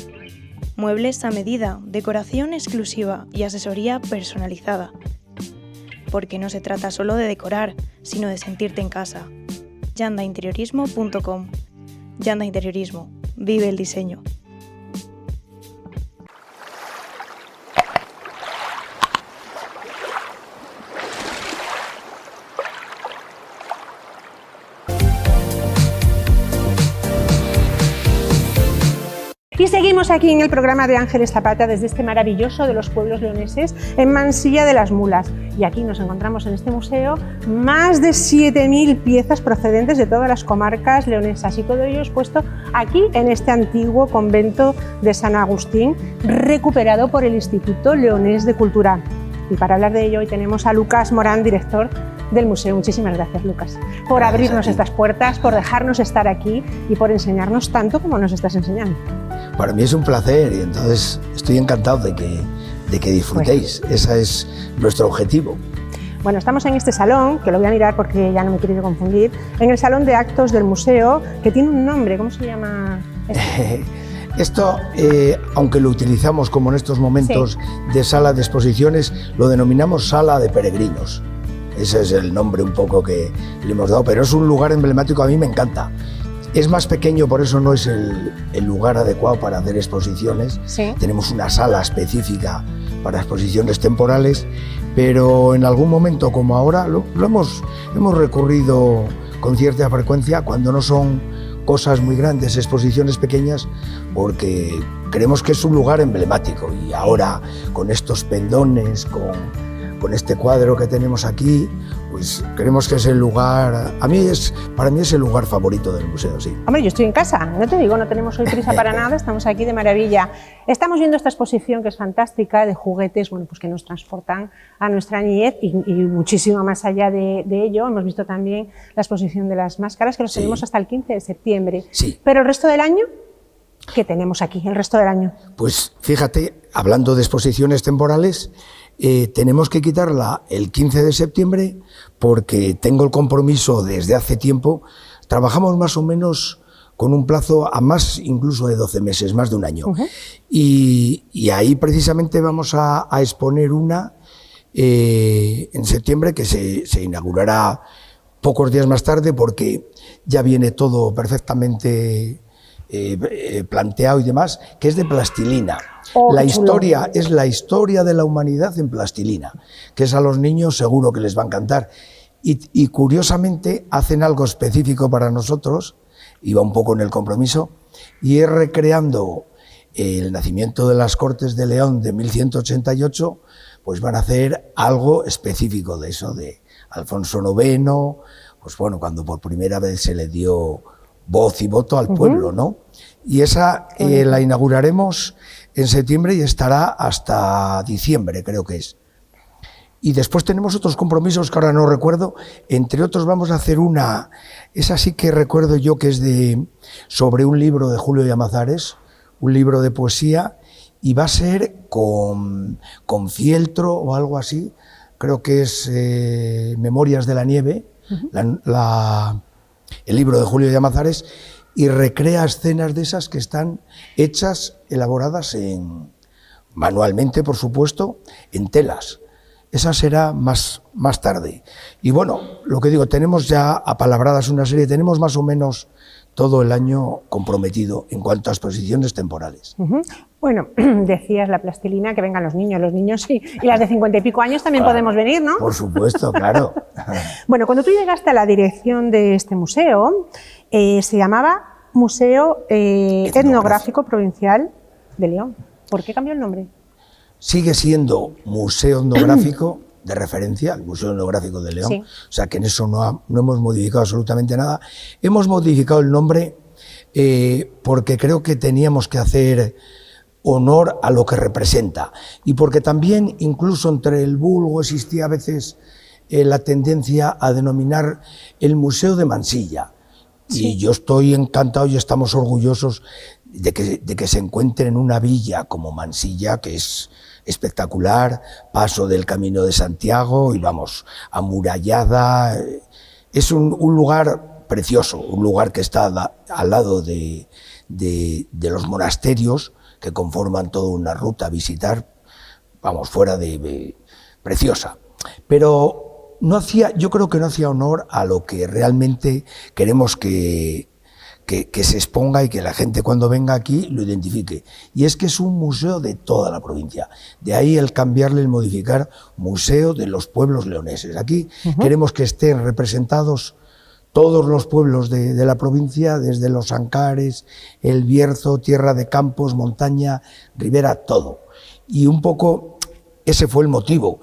Muebles a medida, decoración exclusiva y asesoría personalizada. Porque no se trata solo de decorar, sino de sentirte en casa. yandainteriorismo.com. Yanda Interiorismo. Vive el diseño. Y seguimos aquí en el programa de Ángeles Zapata desde este maravilloso de los pueblos leoneses en Mansilla de las Mulas. Y aquí nos encontramos en este museo más de 7.000 piezas procedentes de todas las comarcas leonesas y todo ello expuesto aquí en este antiguo convento de San Agustín recuperado por el Instituto Leonés de Cultura. Y para hablar de ello hoy tenemos a Lucas Morán, director del museo. Muchísimas gracias, Lucas, por abrirnos estas puertas, por dejarnos estar aquí y por enseñarnos tanto como nos estás enseñando. Para mí es un placer y entonces estoy encantado de que disfrutéis. Pues, ese es nuestro objetivo. Bueno, estamos en este salón, que lo voy a mirar porque ya no me quiero confundir, en el salón de actos del museo, que tiene un nombre. ¿Cómo se llama? Esto, aunque lo utilizamos como en estos momentos de sala de exposiciones, lo denominamos sala de peregrinos. Ese es el nombre un poco que le hemos dado, pero es un lugar emblemático, a mí me encanta. Es más pequeño, por eso no es el lugar adecuado para hacer exposiciones. Sí. Tenemos una sala específica para exposiciones temporales, pero en algún momento como ahora hemos recurrido con cierta frecuencia cuando no son cosas muy grandes, exposiciones pequeñas, porque creemos que es un lugar emblemático y ahora con estos pendones, con este cuadro que tenemos aquí, pues creemos que es el lugar, para mí es el lugar favorito del museo, sí. Hombre, yo estoy en casa, no te digo, no tenemos hoy prisa para nada, estamos aquí de maravilla. Estamos viendo esta exposición que es fantástica, de juguetes, bueno, pues que nos transportan a nuestra niñez y muchísimo más allá de ello. Hemos visto también la exposición de las máscaras, que los tenemos hasta el 15 de septiembre. Sí. Pero el resto del año, ¿qué tenemos aquí, el resto del año? Pues fíjate, hablando de exposiciones temporales, tenemos que quitarla el 15 de septiembre porque tengo el compromiso desde hace tiempo. Trabajamos más o menos con un plazo a más incluso de 12 meses, más de un año. Y ahí precisamente vamos a exponer una en septiembre que se inaugurará pocos días más tarde porque ya viene todo perfectamente planteado y demás, que es de plastilina. La historia es la historia de la humanidad en plastilina, que es a los niños seguro que les va a encantar. Y curiosamente hacen algo específico para nosotros, y va un poco en el compromiso, y es recreando el nacimiento de las Cortes de León de 1188, pues van a hacer algo específico de eso, de Alfonso IX, pues bueno, cuando por primera vez se le dio voz y voto al pueblo, ¿no? Y esa la inauguraremos en septiembre y estará hasta diciembre, creo que es. Y después tenemos otros compromisos que ahora no recuerdo, entre otros vamos a hacer una, esa sí que recuerdo yo que es sobre un libro de Julio Llamazares, un libro de poesía, y va a ser con fieltro o algo así, creo que es Memorias de la Nieve, el libro de Julio Llamazares, y recrea escenas de esas que están hechas, elaboradas manualmente, por supuesto, en telas. Esa será más tarde. Y bueno, lo que digo, tenemos ya apalabradas una serie, tenemos más o menos todo el año comprometido en cuanto a exposiciones temporales. Bueno, decías la plastilina, que vengan los niños sí, y las de 50 y pico años también podemos venir, ¿no? Por supuesto, claro. Bueno, cuando tú llegaste a la dirección de este museo, se llamaba Museo Etnográfico Provincial de León. ¿Por qué cambió el nombre? Sigue siendo Museo Etnográfico de referencia, el Museo Etnográfico de León, sí. O sea que en eso no hemos modificado absolutamente nada. Hemos modificado el nombre porque creo que teníamos que hacer honor a lo que representa y porque también incluso entre el vulgo existía a veces la tendencia a denominar el Museo de Mansilla. Sí. Y yo estoy encantado y estamos orgullosos de que se encuentre en una villa como Mansilla, que es espectacular, paso del Camino de Santiago y vamos, amurallada. Es un lugar precioso, un lugar que está al lado de los monasterios que conforman toda una ruta a visitar, vamos, fuera preciosa. Pero yo creo que no hacía honor a lo que realmente queremos que se exponga y que la gente cuando venga aquí lo identifique. Y es que es un museo de toda la provincia. De ahí el cambiarle, el modificar, Museo de los Pueblos Leoneses. Aquí queremos que estén representados todos los pueblos de la provincia, desde los Ancares, El Bierzo, Tierra de Campos, montaña, ribera, todo. Y un poco ese fue el motivo.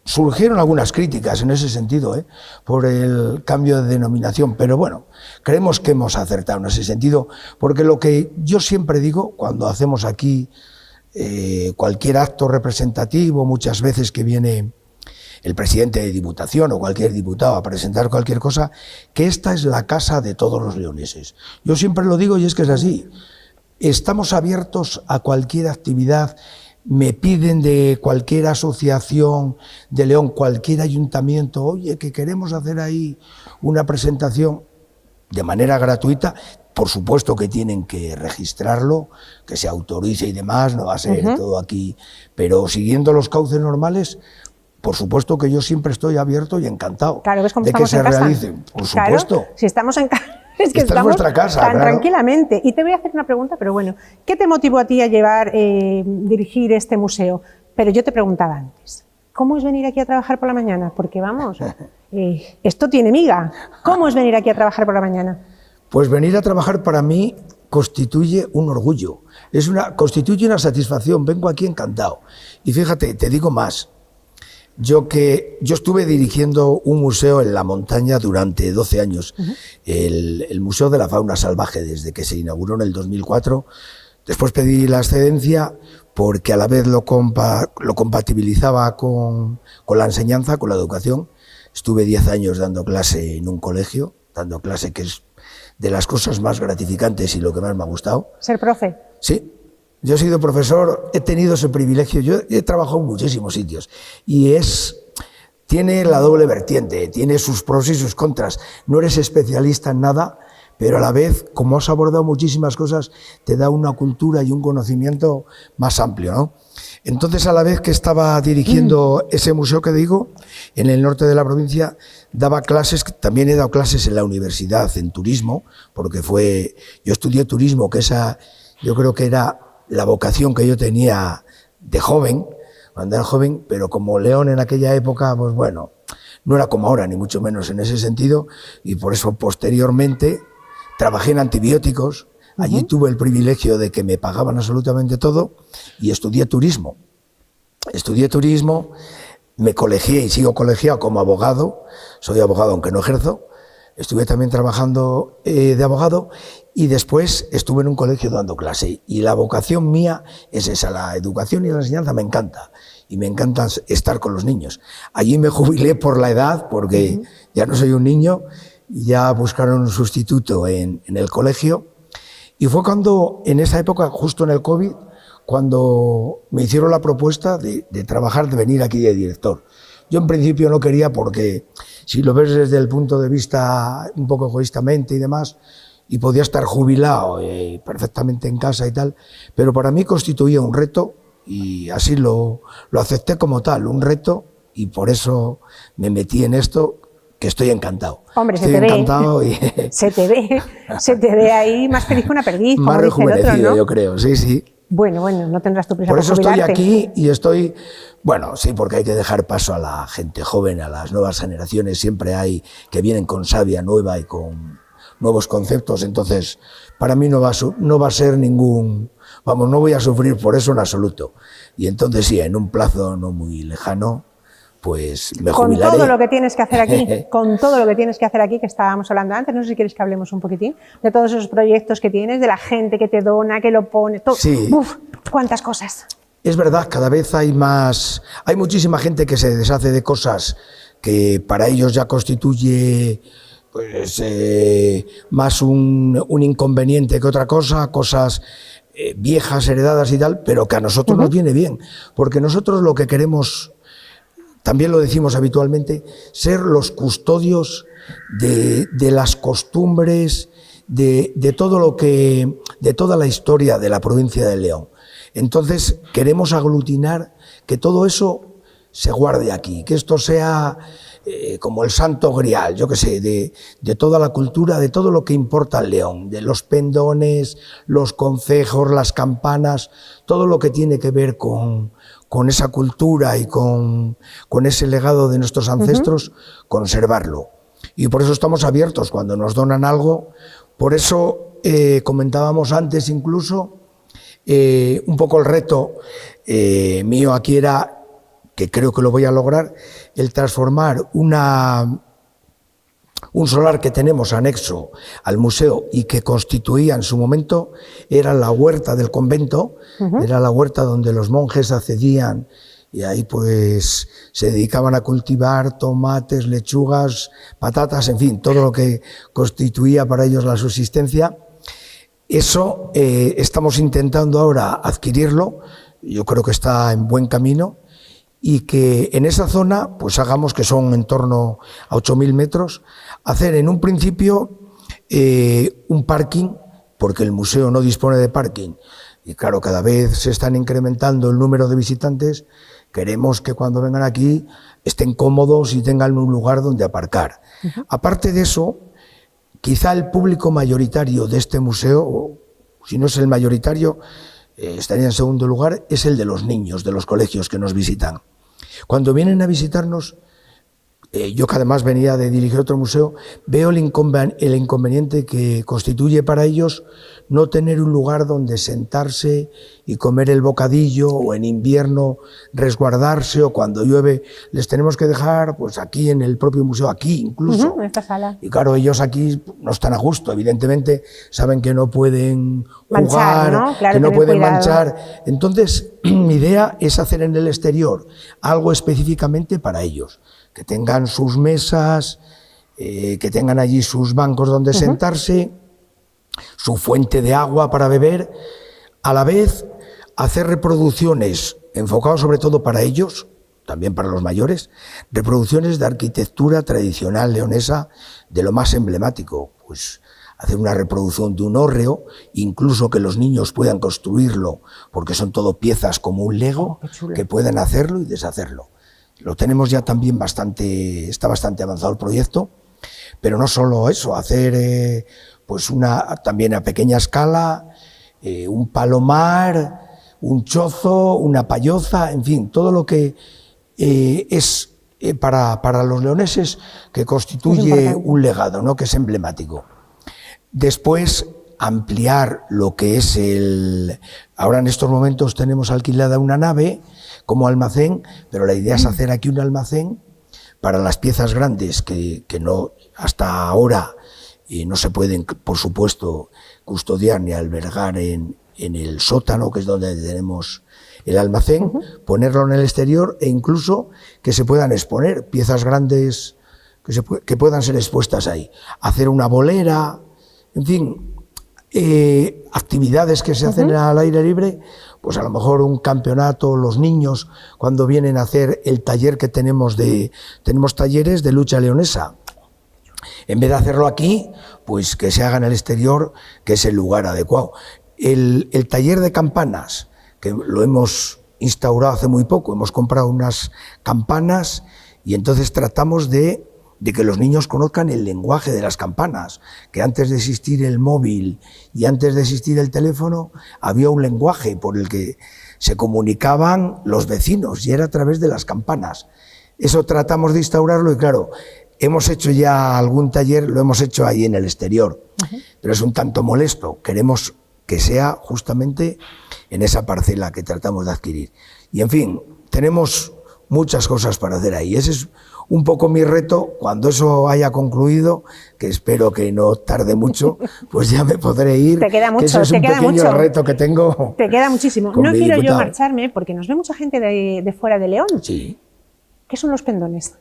Surgieron algunas críticas en ese sentido, por el cambio de denominación, pero bueno, creemos que hemos acertado en ese sentido, porque lo que yo siempre digo cuando hacemos aquí cualquier acto representativo, muchas veces que viene el presidente de Diputación o cualquier diputado a presentar cualquier cosa, que esta es la casa de todos los leoneses. Yo siempre lo digo y es que es así. Estamos abiertos a cualquier actividad. Me piden de cualquier asociación de León, cualquier ayuntamiento, oye, que queremos hacer ahí una presentación de manera gratuita. Por supuesto que tienen que registrarlo, que se autorice y demás, no va a ser todo aquí, pero siguiendo los cauces normales, por supuesto que yo siempre estoy abierto y encantado de que se realicen. Por supuesto. Claro, si estamos en casa. Es que esta estamos es vuestra casa, tan claro. Tranquilamente. Y te voy a hacer una pregunta, pero bueno, ¿qué te motivó a ti a dirigir este museo? Pero yo te preguntaba antes, ¿cómo es venir aquí a trabajar por la mañana? Porque vamos, esto tiene miga. ¿Cómo es venir aquí a trabajar por la mañana? Pues venir a trabajar para mí constituye un orgullo, constituye una satisfacción. Vengo aquí encantado. Y fíjate, te digo más. Yo estuve dirigiendo un museo en la montaña durante 12 años, el Museo de la Fauna Salvaje, desde que se inauguró en el 2004. Después pedí la excedencia porque a la vez lo compatibilizaba con la enseñanza, con la educación. Estuve 10 años dando clase en un colegio, dando clase, que es de las cosas más gratificantes y lo que más me ha gustado. ¿Ser profe? Sí. Yo he sido profesor, he tenido ese privilegio, yo he trabajado en muchísimos sitios y tiene la doble vertiente, tiene sus pros y sus contras. No eres especialista en nada, pero a la vez, como has abordado muchísimas cosas, te da una cultura y un conocimiento más amplio, ¿no? Entonces, a la vez que estaba dirigiendo ese museo que digo, en el norte de la provincia, daba clases, también he dado clases en la universidad, en turismo, porque yo estudié turismo, que yo creo que era la vocación que yo tenía de joven, cuando era joven, pero como León en aquella época, pues bueno, no era como ahora, ni mucho menos en ese sentido, y por eso posteriormente trabajé en antibióticos. Allí tuve el privilegio de que me pagaban absolutamente todo y estudié turismo. Me colegié y sigo colegiado como abogado, soy abogado aunque no ejerzo. Estuve también trabajando de abogado y después estuve en un colegio dando clase. Y la vocación mía es esa, la educación y la enseñanza me encanta. Y me encanta estar con los niños. Allí me jubilé por la edad, porque ya no soy un niño, y ya buscaron un sustituto en el colegio. Y fue cuando, en esa época, justo en el COVID, cuando me hicieron la propuesta de trabajar, de venir aquí de director. Yo en principio no quería porque, si lo ves desde el punto de vista un poco egoístamente y demás, y podía estar jubilado perfectamente en casa y tal, pero para mí constituía un reto y así lo acepté como tal, un reto, y por eso me metí en esto, que estoy encantado. Hombre, estoy encantado y se te ve ahí más feliz que una perdiz, como más dice el rejuvenecido, otro, ¿no? yo creo, sí, sí. Bueno, no tendrás tu prisa Por por eso estoy jubilarte. aquí y estoy, bueno, sí, porque hay que dejar paso a la gente joven, a las nuevas generaciones, siempre hay que vienen con savia nueva y con nuevos conceptos, entonces para mí no va a ser ningún, vamos, no voy a sufrir por eso en absoluto. Y entonces sí, en un plazo no muy lejano, pues me jubilaré. Con todo lo que tienes que hacer aquí, con todo lo que tienes que hacer aquí, que estábamos hablando antes, no sé si quieres que hablemos un poquitín de todos esos proyectos que tienes, de la gente que te dona, que lo pone, todo. Sí. Uf, cuántas cosas. Es verdad, cada vez hay muchísima gente que se deshace de cosas que para ellos ya constituye pues, más un inconveniente que otra cosa, cosas viejas, heredadas y tal, pero que a nosotros nos viene bien, porque nosotros lo que queremos, también lo decimos habitualmente, ser los custodios de las costumbres, de toda la historia de la provincia de León. Entonces queremos aglutinar que todo eso se guarde aquí, que esto sea como el santo grial, yo qué sé, de toda la cultura, de todo lo que importa al León, de los pendones, los concejos, las campanas, todo lo que tiene que ver con esa cultura y con ese legado de nuestros ancestros, conservarlo. Y por eso estamos abiertos cuando nos donan algo. Por eso comentábamos antes incluso, un poco el reto mío aquí era, que creo que lo voy a lograr, el transformar un solar que tenemos anexo al museo y que constituía en su momento, era la huerta del convento, era la huerta donde los monjes accedían y ahí pues se dedicaban a cultivar tomates, lechugas, patatas, en fin, todo lo que constituía para ellos la subsistencia. Eso estamos intentando ahora adquirirlo, yo creo que está en buen camino, y que en esa zona, pues hagamos, que son en torno a 8.000 metros, hacer en un principio un parking, porque el museo no dispone de parking, y claro, cada vez se están incrementando el número de visitantes. Queremos que cuando vengan aquí estén cómodos y tengan un lugar donde aparcar. Aparte de eso, quizá el público mayoritario de este museo, o si no es el mayoritario, estaría en segundo lugar, es el de los niños de los colegios que nos visitan. Cuando vienen a visitarnos, yo que además venía de dirigir otro museo, veo el inconveniente que constituye para ellos no tener un lugar donde sentarse y comer el bocadillo, o en invierno resguardarse, o cuando llueve les tenemos que dejar pues aquí en el propio museo, aquí incluso. En esta sala. Y claro, ellos aquí no están a gusto, evidentemente saben que no pueden manchar, jugar, ¿no? Claro, que no pueden cuidado. manchar. Entonces, mi idea es hacer en el exterior algo específicamente para ellos, que tengan sus mesas, que tengan allí sus bancos donde sentarse, su fuente de agua para beber, a la vez hacer reproducciones enfocadas sobre todo para ellos, también para los mayores, reproducciones de arquitectura tradicional leonesa de lo más emblemático, pues hacer una reproducción de un hórreo, incluso que los niños puedan construirlo, porque son todo piezas como un Lego, que pueden hacerlo y deshacerlo. Lo tenemos ya también está bastante avanzado el proyecto, pero no solo eso, hacer pues también a pequeña escala, un palomar, un chozo, una payoza, en fin, todo lo que es para los leoneses, que constituye un legado, ¿no?, que es emblemático. Después, ampliar lo que es ahora en estos momentos tenemos alquilada una nave como almacén, pero la idea es hacer aquí un almacén para las piezas grandes que no, hasta ahora no se pueden, por supuesto, custodiar ni albergar en el sótano, que es donde tenemos el almacén, ponerlo en el exterior, e incluso que se puedan exponer piezas grandes que puedan ser expuestas ahí. Hacer una bolera, en fin, actividades que se hacen al aire libre, pues a lo mejor un campeonato, los niños cuando vienen a hacer el taller que tenemos talleres de lucha leonesa. En vez de hacerlo aquí, pues que se haga en el exterior, que es el lugar adecuado. El taller de campanas, que lo hemos instaurado hace muy poco, hemos comprado unas campanas y entonces tratamos de que los niños conozcan el lenguaje de las campanas, que antes de existir el móvil y antes de existir el teléfono había un lenguaje por el que se comunicaban los vecinos y era a través de las campanas. Eso tratamos de instaurarlo y claro, hemos hecho ya algún taller, lo hemos hecho ahí en el exterior, pero es un tanto molesto, queremos que sea justamente en esa parcela que tratamos de adquirir. Y en fin, tenemos muchas cosas para hacer ahí. Ese es un poco mi reto. Cuando eso haya concluido, que espero que no tarde mucho, pues ya me podré ir. Te queda mucho, ese es un pequeño reto que tengo. Te queda muchísimo. No quiero yo marcharme porque nos ve mucha gente de fuera de León. Sí. ¿Qué son los pendones?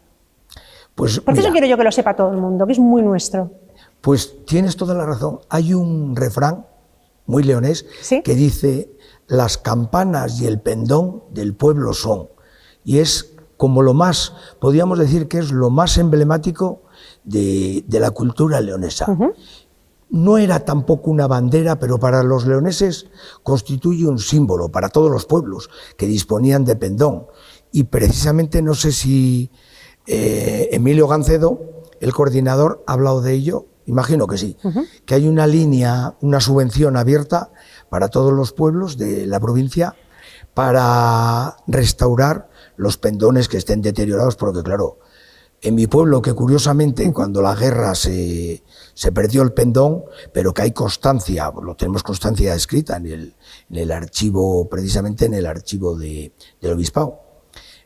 Pues porque eso quiero yo que lo sepa todo el mundo, que es muy nuestro. Pues tienes toda la razón. Hay un refrán muy leonés, ¿sí?, que dice: las campanas y el pendón del pueblo son. Y es como lo más, podríamos decir que es lo más emblemático de la cultura leonesa. No era tampoco una bandera, pero para los leoneses constituye un símbolo, para todos los pueblos que disponían de pendón. Y precisamente, no sé si Emilio Gancedo, el coordinador, ha hablado de ello. Imagino que sí, que hay una línea, una subvención abierta para todos los pueblos de la provincia para restaurar los pendones que estén deteriorados, porque claro, en mi pueblo, que curiosamente cuando la guerra se perdió el pendón, pero que hay constancia, lo tenemos constancia escrita en el archivo, precisamente en el archivo del obispado,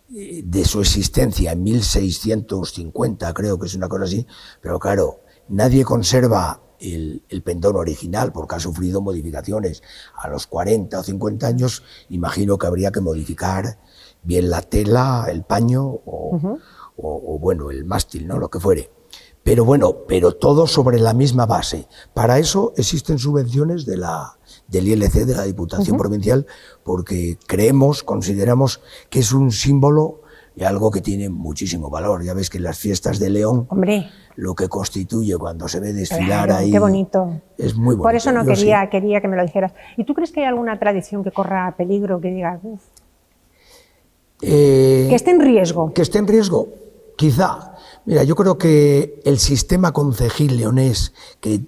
de su existencia en 1650, creo que es una cosa así, pero claro, nadie conserva el pendón original porque ha sufrido modificaciones. A los 40 o 50 años imagino que habría que modificar bien la tela, el paño o bueno, el mástil, ¿no?, lo que fuere. Pero bueno, pero todo sobre la misma base. Para eso existen subvenciones del ILC, de la Diputación Provincial, porque consideramos que es un símbolo y algo que tiene muchísimo valor. Ya ves que en las fiestas de León, hombre, lo que constituye cuando se ve desfilar ahí, qué bonito, es muy bonito. Por eso no quería que me lo dijeras. ¿Y tú crees que hay alguna tradición que corra peligro, que digas, que esté en riesgo? Que esté en riesgo, quizá. Mira, yo creo que el sistema concejil leonés, que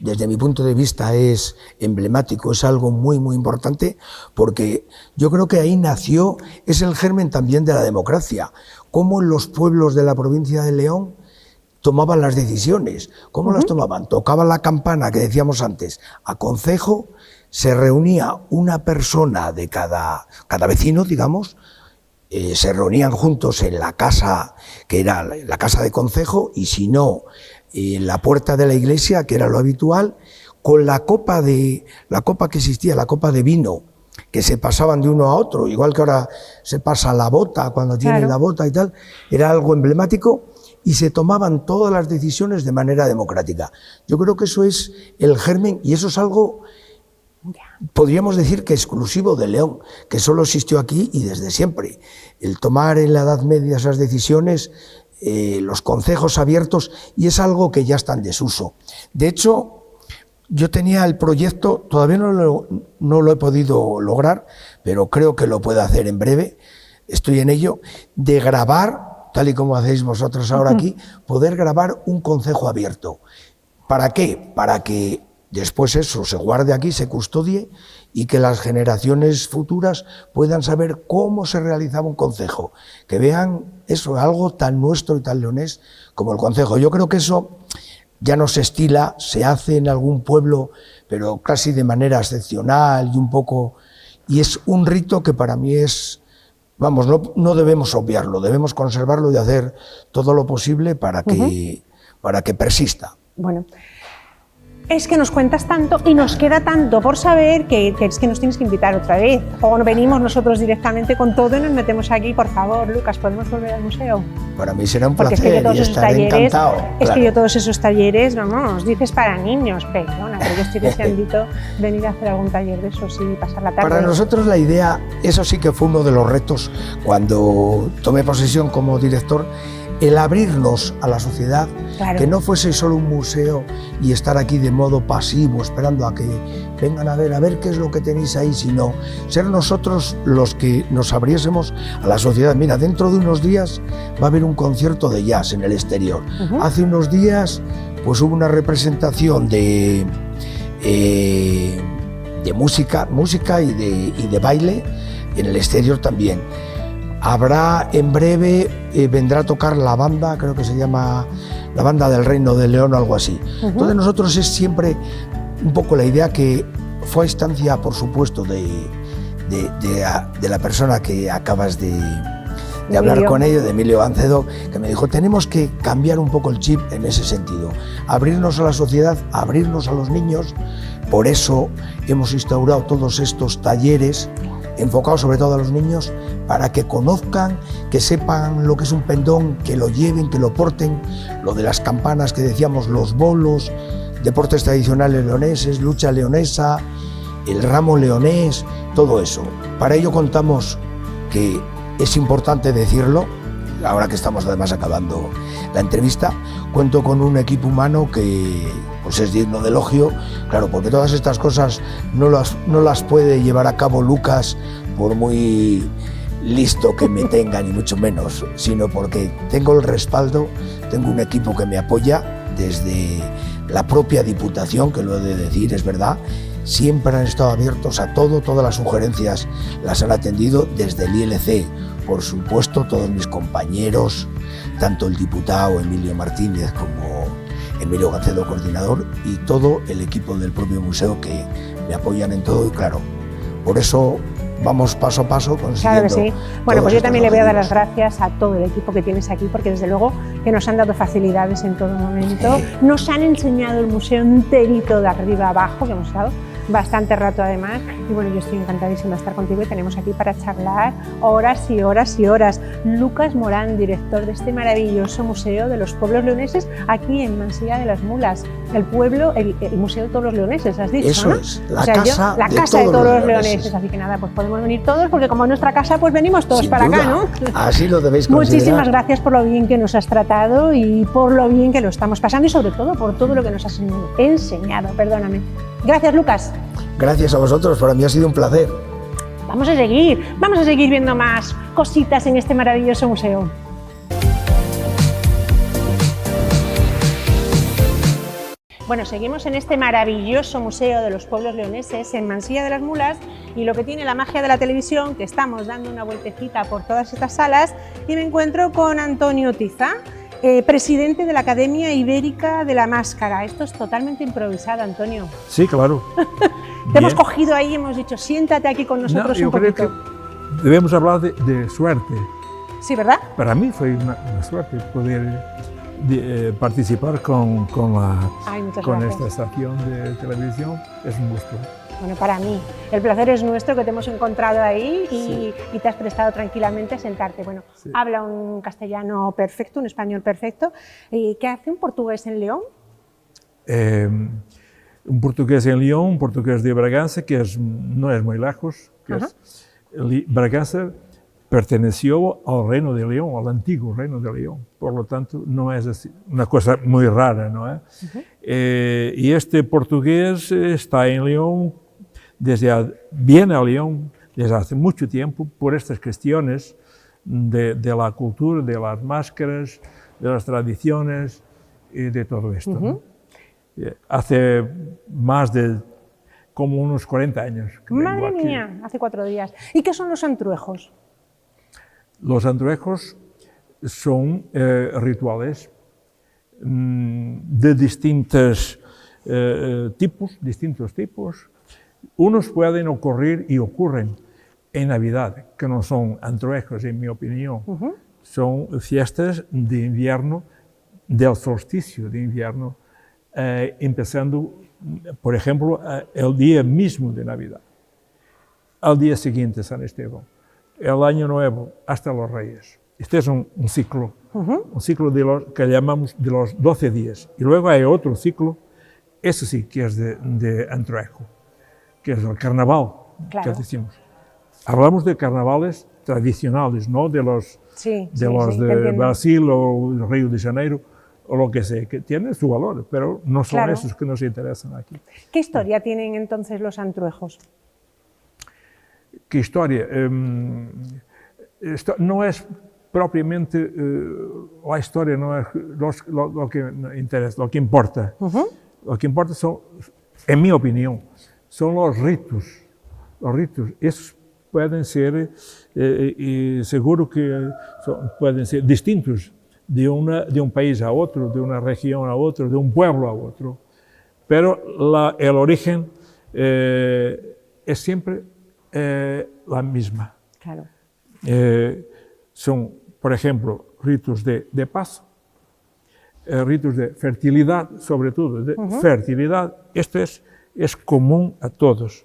desde mi punto de vista es emblemático, es algo muy, muy importante, porque yo creo que ahí nació, es el germen también de la democracia. Cómo en los pueblos de la provincia de León tomaban las decisiones. ¿Cómo las tomaban? Tocaban la campana, que decíamos antes, a concejo, se reunía una persona de cada vecino, digamos, se reunían juntos en la casa, que era la casa de concejo, y si no, en la puerta de la iglesia, que era lo habitual, con la copa que existía, la copa de vino, que se pasaban de uno a otro, igual que ahora se pasa la bota cuando tienen la bota y tal, era algo emblemático, y se tomaban todas las decisiones de manera democrática. Yo creo que eso es el germen, y eso es algo, podríamos decir que exclusivo de León, que solo existió aquí y desde siempre. El tomar en la Edad Media esas decisiones, los concejos abiertos, y es algo que ya está en desuso. De hecho, yo tenía el proyecto, todavía no lo he podido lograr, pero creo que lo puedo hacer en breve, estoy en ello, de grabar, tal y como hacéis vosotros ahora aquí, poder grabar un concejo abierto. ¿Para qué? Para que después eso se guarde aquí, se custodie, y que las generaciones futuras puedan saber cómo se realizaba un concejo, que vean eso, algo tan nuestro y tan leonés como el concejo. Yo creo que eso ya no se estila, se hace en algún pueblo, pero casi de manera excepcional y un poco, y es un rito que para mí es, vamos, no debemos obviarlo, debemos conservarlo y hacer todo lo posible para que persista. Bueno. Es que nos cuentas tanto y nos queda tanto por saber que es que nos tienes que invitar otra vez. O venimos nosotros directamente con todo y nos metemos aquí. Por favor, Lucas, ¿podemos volver al museo? Para mí será un Porque placer, es que yo todos esos talleres, claro. que yo todos esos talleres, vamos, dices para niños, perdona, pero yo estoy deseando venir a hacer algún taller de esos y pasar la tarde. Para nosotros la idea, eso sí que fue uno de los retos cuando tomé posesión como director, el abrirnos a la sociedad, claro. Que no fuese solo un museo y estar aquí de modo pasivo, esperando a que vengan a ver qué es lo que tenéis ahí, sino ser nosotros los que nos abriésemos a la sociedad. Mira, dentro de unos días va a haber un concierto de jazz en el exterior. Hace unos días pues hubo una representación de música y de baile en el exterior también. Habrá en breve, vendrá a tocar la banda, creo que se llama la Banda del Reino de León o algo así. Entonces nosotros es siempre un poco la idea que fue a instancia, por supuesto, de la persona que acabas de hablar con ello, de Emilio Gancedo, que me dijo, tenemos que cambiar un poco el chip en ese sentido, abrirnos a la sociedad, abrirnos a los niños. Por eso hemos instaurado todos estos talleres enfocados sobre todo a los niños, para que conozcan, que sepan lo que es un pendón, que lo lleven, que lo porten, lo de las campanas que decíamos, los bolos, deportes tradicionales leoneses, lucha leonesa, el ramo leonés, todo eso. Para ello contamos, que es importante decirlo, ahora que estamos además acabando la entrevista, cuento con un equipo humano que pues es digno de elogio, claro, porque todas estas cosas no las puede llevar a cabo Lucas por muy listo que me tenga, ni mucho menos, sino porque tengo el respaldo, tengo un equipo que me apoya desde la propia Diputación, que lo he de decir, es verdad, siempre han estado abiertos a todo, todas las sugerencias las han atendido desde el ILC, por supuesto todos mis compañeros, tanto el diputado Emilio Martínez como Emilio Gancedo, coordinador, y todo el equipo del propio museo que me apoyan en todo, y claro, por eso vamos paso a paso consiguiendo. Claro que sí. Bueno, pues yo también le voy a dar las gracias a todo el equipo que tienes aquí, porque desde luego que nos han dado facilidades en todo momento, nos han enseñado el museo enterito de arriba a abajo, que hemos estado bastante rato además, y bueno, yo estoy encantadísima de estar contigo y tenemos aquí para charlar horas y horas y horas. Lucas Morán, director de este maravilloso Museo de los Pueblos Leoneses, aquí en Mansilla de las Mulas, el pueblo, el Museo de todos los leoneses, has dicho, eso, ¿no? Es, la casa de todos los leoneses, así que nada, pues podemos venir todos, porque como es nuestra casa, pues venimos todos para acá, ¿no? Así lo debéis considerar. Muchísimas gracias por lo bien que nos has tratado y por lo bien que lo estamos pasando, y sobre todo por todo lo que nos has enseñado, perdóname. Gracias, Lucas. Gracias a vosotros, para mí ha sido un placer. Vamos a seguir viendo más cositas en este maravilloso museo. Bueno, seguimos en este maravilloso Museo de los Pueblos Leoneses en Mansilla de las Mulas, y lo que tiene la magia de la televisión, que estamos dando una vueltecita por todas estas salas y me encuentro con Antonio Tiza, presidente de la Academia Ibérica de la Máscara. Esto es totalmente improvisado, Antonio. Sí, claro. Te hemos cogido ahí y hemos dicho, siéntate aquí con nosotros un poquito. Creo que debemos hablar de suerte. Sí, ¿verdad? Para mí fue una suerte poder participar con esta estación de televisión. Es un gusto. Bueno, para mí, el placer es nuestro, que te hemos encontrado ahí y te has prestado tranquilamente a sentarte. Bueno, habla un castellano perfecto, un español perfecto. ¿Qué hace un portugués en León? Un portugués en León, un portugués de Bragança, que no es muy lejos. Bragança perteneció al Reino de León, al antiguo Reino de León. Por lo tanto, no es así, una cosa muy rara, ¿no? Y este portugués está en León, viene a León desde hace mucho tiempo por estas cuestiones de la cultura, de las máscaras, de las tradiciones y de todo esto. ¿No? Hace más de como unos 40 años que vengo aquí. Madre mía, hace 4 días. ¿Y qué son los antruejos? Los antruejos son rituales de distintos tipos. Unos pueden ocurrir y ocurren en Navidad, que no son antruejos, en mi opinión. Son fiestas de invierno, del solsticio de invierno, empezando, por ejemplo, el día mismo de Navidad, al día siguiente San Esteban, el Año Nuevo hasta los Reyes. Este es un ciclo, un ciclo que llamamos de los 12 días. Y luego hay otro ciclo, ese sí que es de Antioquia, que es el carnaval, que decimos. Hablamos de carnavales tradicionales, no de los de Brasil o Río de Janeiro, o lo que sea, que tienen su valor, pero no son esos que nos interesan aquí. ¿Qué historia tienen entonces los antruejos? ¿Qué historia? No es propiamente la historia, no es lo que interesa, lo que importa. Lo que importa son, en mi opinión, son los ritos. Los ritos, esos pueden ser, y seguro que pueden ser distintos de un país a otro, de una región a otro, de un pueblo a otro, pero el origen es siempre la misma. Claro. Son, por ejemplo, ritos de paz, ritos de fertilidad, sobre todo de fertilidad. Esto es común a todos.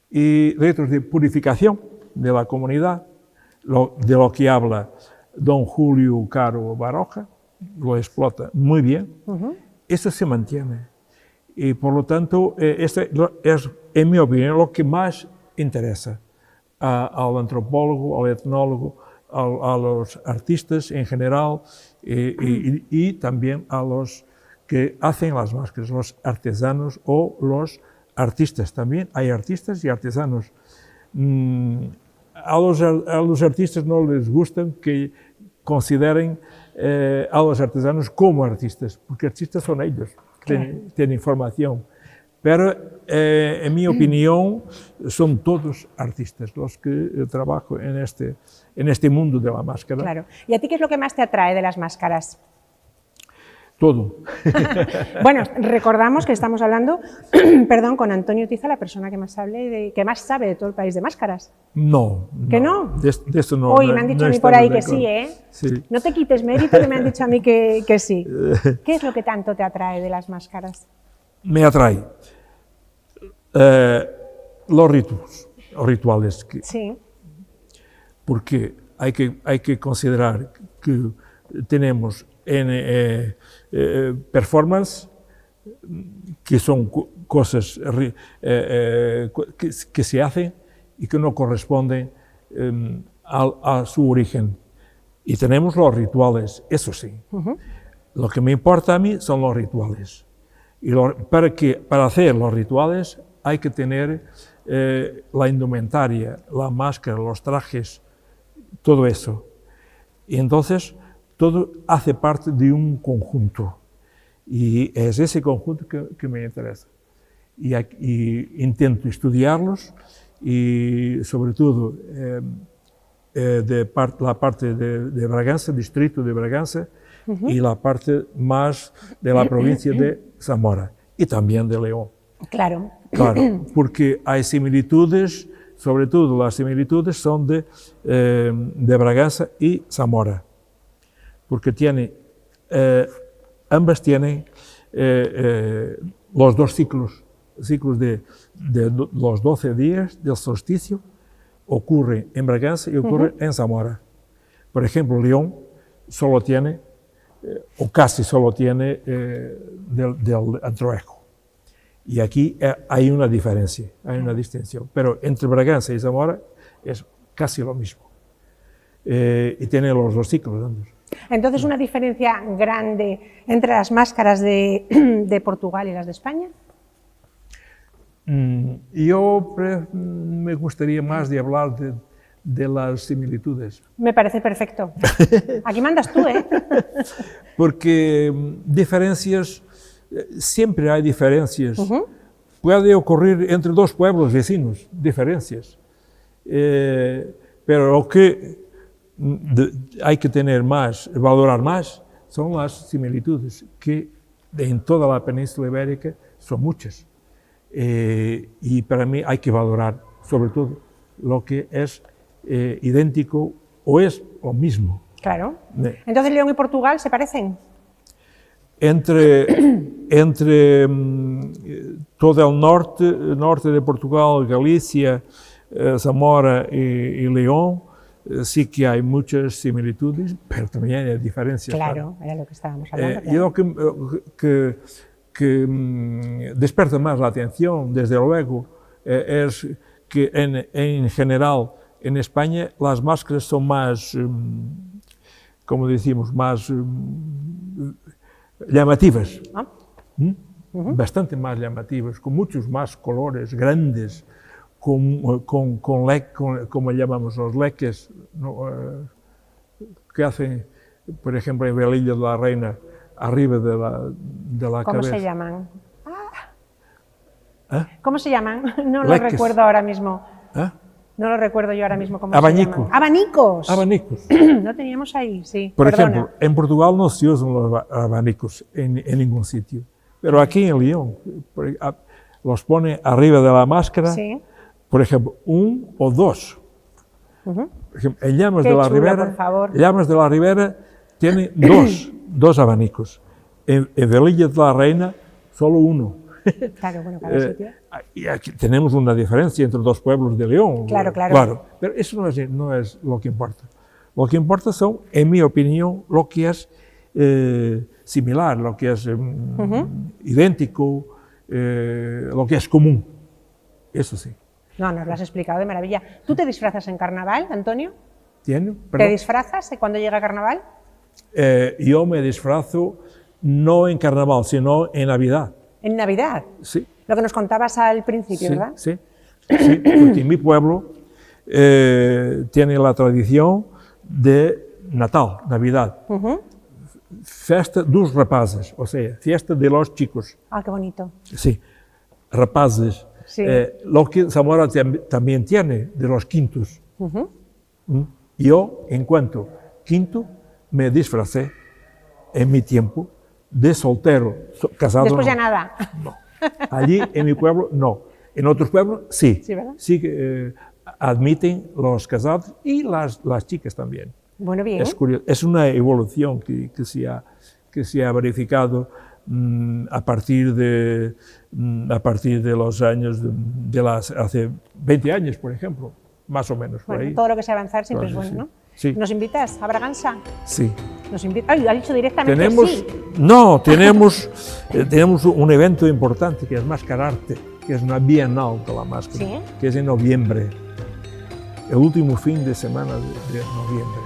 Y ritos de purificación de la comunidad, de lo que habla don Julio Caro Baroja, lo explota muy bien. Eso se mantiene. Y por lo tanto, este es, en mi opinión, lo que más interesa al antropólogo, al etnólogo, a los artistas en general y también a los que hacen las máscaras, los artesanos o los artistas. También hay artistas y artesanos. A los artistas no les gusta que consideren a los artesanos como artistas, porque artistas son ellos, tienen formación. Pero, en mi opinión, son todos artistas los que trabajan en este mundo de la máscara. Claro. ¿Y a ti qué es lo que más te atrae de las máscaras? Todo. Bueno, recordamos que estamos hablando, perdón, con Antonio Tiza, la persona que más sabe de todo el país de máscaras. No. ¿Que no? De esto no. Hoy me han dicho a mí por ahí que sí, ¿eh? Sí. No te quites mérito, que me han dicho a mí que sí. ¿Qué es lo que tanto te atrae de las máscaras? Me atrae los rituales. Sí. Porque hay que considerar que tenemos performance, que son cosas que se hacen y que no corresponden a su origen. Y tenemos los rituales, eso sí. Lo que me importa a mí son los rituales. Y para hacer los rituales hay que tener la indumentaria, la máscara, los trajes, todo eso. Y entonces todo hace parte de un conjunto. Y es ese conjunto que me interesa. Y intento estudiarlos y sobre todo la parte de Bragança, distrito de Bragança, y la parte más de la provincia de Zamora y también de León. Claro. Claro, porque hay similitudes, sobre todo las similitudes son de Bragança y Zamora, porque ambas tienen los dos ciclos de los 12 días del solsticio, ocurre en Bragança y ocurre en Zamora. Por ejemplo, León solo tiene, o casi solo tiene, del Antioquia. Y aquí hay una diferencia, hay una distinción. Pero entre Bragança y Zamora es casi lo mismo. Y tiene los dos ciclos. Entonces, ¿una diferencia grande entre las máscaras de Portugal y las de España? Yo me gustaría más de hablar de las similitudes. Me parece perfecto. Aquí mandas tú, ¿eh? Porque diferencias, siempre hay diferencias. Puede ocurrir entre dos pueblos vecinos, diferencias. Pero lo que hay que tener más, valorar más, son las similitudes, que en toda la península ibérica son muchas. Y para mí hay que valorar, sobre todo, lo que es idéntico o es lo mismo. Claro. Entonces, ¿León y Portugal se parecen? entre todo el norte de Portugal, Galicia, Zamora y León, sí que hay muchas similitudes, pero también hay diferencias. Claro, era lo que estábamos hablando. Y lo que desperta más la atención, desde luego, es que en general en España las máscaras son más, como decimos, más llamativas, bastante más llamativas, con muchos más colores, grandes, como llamamos los leques, ¿no? Que hacen, por ejemplo, en Velilla de la Reina, arriba de la cabeza. ¿Cómo se llaman? ¿Eh? ¿Cómo se llaman? No lo Leques. recuerdo ahora mismo. ¿Eh? No lo recuerdo yo ahora mismo cómo Abanicos. se llaman. ¡Abanicos! Abanicos. No teníamos ahí, sí. Por Perdona. ejemplo, en Portugal no se usan los abanicos en ningún sitio, pero aquí en León los pone arriba de la máscara, Sí. por ejemplo, 1 o 2. Por ejemplo, en Llamas Qué de la chulo, Ribera, por favor. Llamas de la Ribera tiene dos abanicos. En Velilla de la Reina, solo 1. Claro, bueno, cada sitio. Y aquí tenemos una diferencia entre 2 pueblos de León. Claro. Pero eso no es lo que importa. Lo que importa son, en mi opinión, lo que es similar, lo que es idéntico, lo que es común. Eso sí. No, nos lo has explicado de maravilla. ¿Tú te disfrazas en carnaval, Antonio? ¿Tiene? ¿Te Perdón. disfrazas cuando llega carnaval? Yo me disfrazo no en carnaval, sino en Navidad. En Navidad. Sí. Lo que nos contabas al principio, ¿verdad? Sí, porque en mi pueblo tiene la tradición de Natal, Navidad, festa dos rapazes, o sea, fiesta de los chicos. Ah, qué bonito. Sí, rapazes. Sí. Lo que Zamora también tiene de los quintos. Yo, en cuanto quinto, me disfracé en mi tiempo de soltero, casado. Después no. ya nada. No. Allí en mi pueblo no. En otros pueblos sí. Sí, ¿verdad? Sí que admiten los casados y las chicas también. Bueno, bien. Es curioso. Es una evolución que se ha verificado a partir de los años hace 20 años, por ejemplo, más o menos. Bueno, por ahí. todo lo que sea avanzar siempre Claro, es bueno, sí. ¿no? Sí. ¿Nos invitas a Braganza? Sí. Nos invita. Ay, ha dicho directamente Tenemos, sí. no, tenemos un evento importante que es Mascararte, que es una bienal de la máscara, Sí. que es en noviembre, el último fin de semana de noviembre.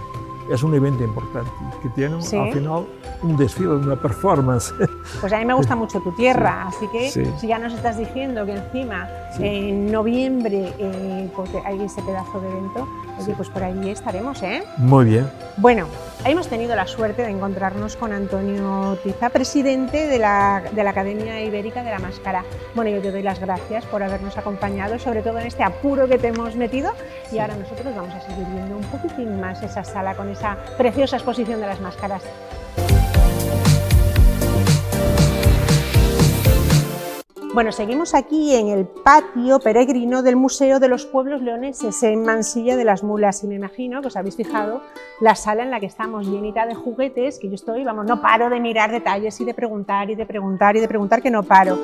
Es un evento importante que tiene Sí. al final un desfile, una performance. Pues a mí me gusta mucho tu tierra, así que Sí. si ya nos estás diciendo que encima en noviembre pues hay ese pedazo de evento, oye, pues por allí estaremos, ¿eh? Muy bien. Bueno, hemos tenido la suerte de encontrarnos con Antonio Tiza, presidente de la Academia Ibérica de la Máscara. Bueno, yo te doy las gracias por habernos acompañado, sobre todo en este apuro que te hemos metido, y ahora nosotros vamos a seguir viendo un poquitín más esa sala con esa preciosa exposición de las máscaras. Bueno, seguimos aquí en el patio peregrino del Museo de los Pueblos Leoneses en Mansilla de las Mulas, y me imagino que os habéis fijado la sala en la que estamos llenita de juguetes, que yo estoy, vamos, no paro de mirar detalles y de preguntar y de preguntar y de preguntar, que no paro.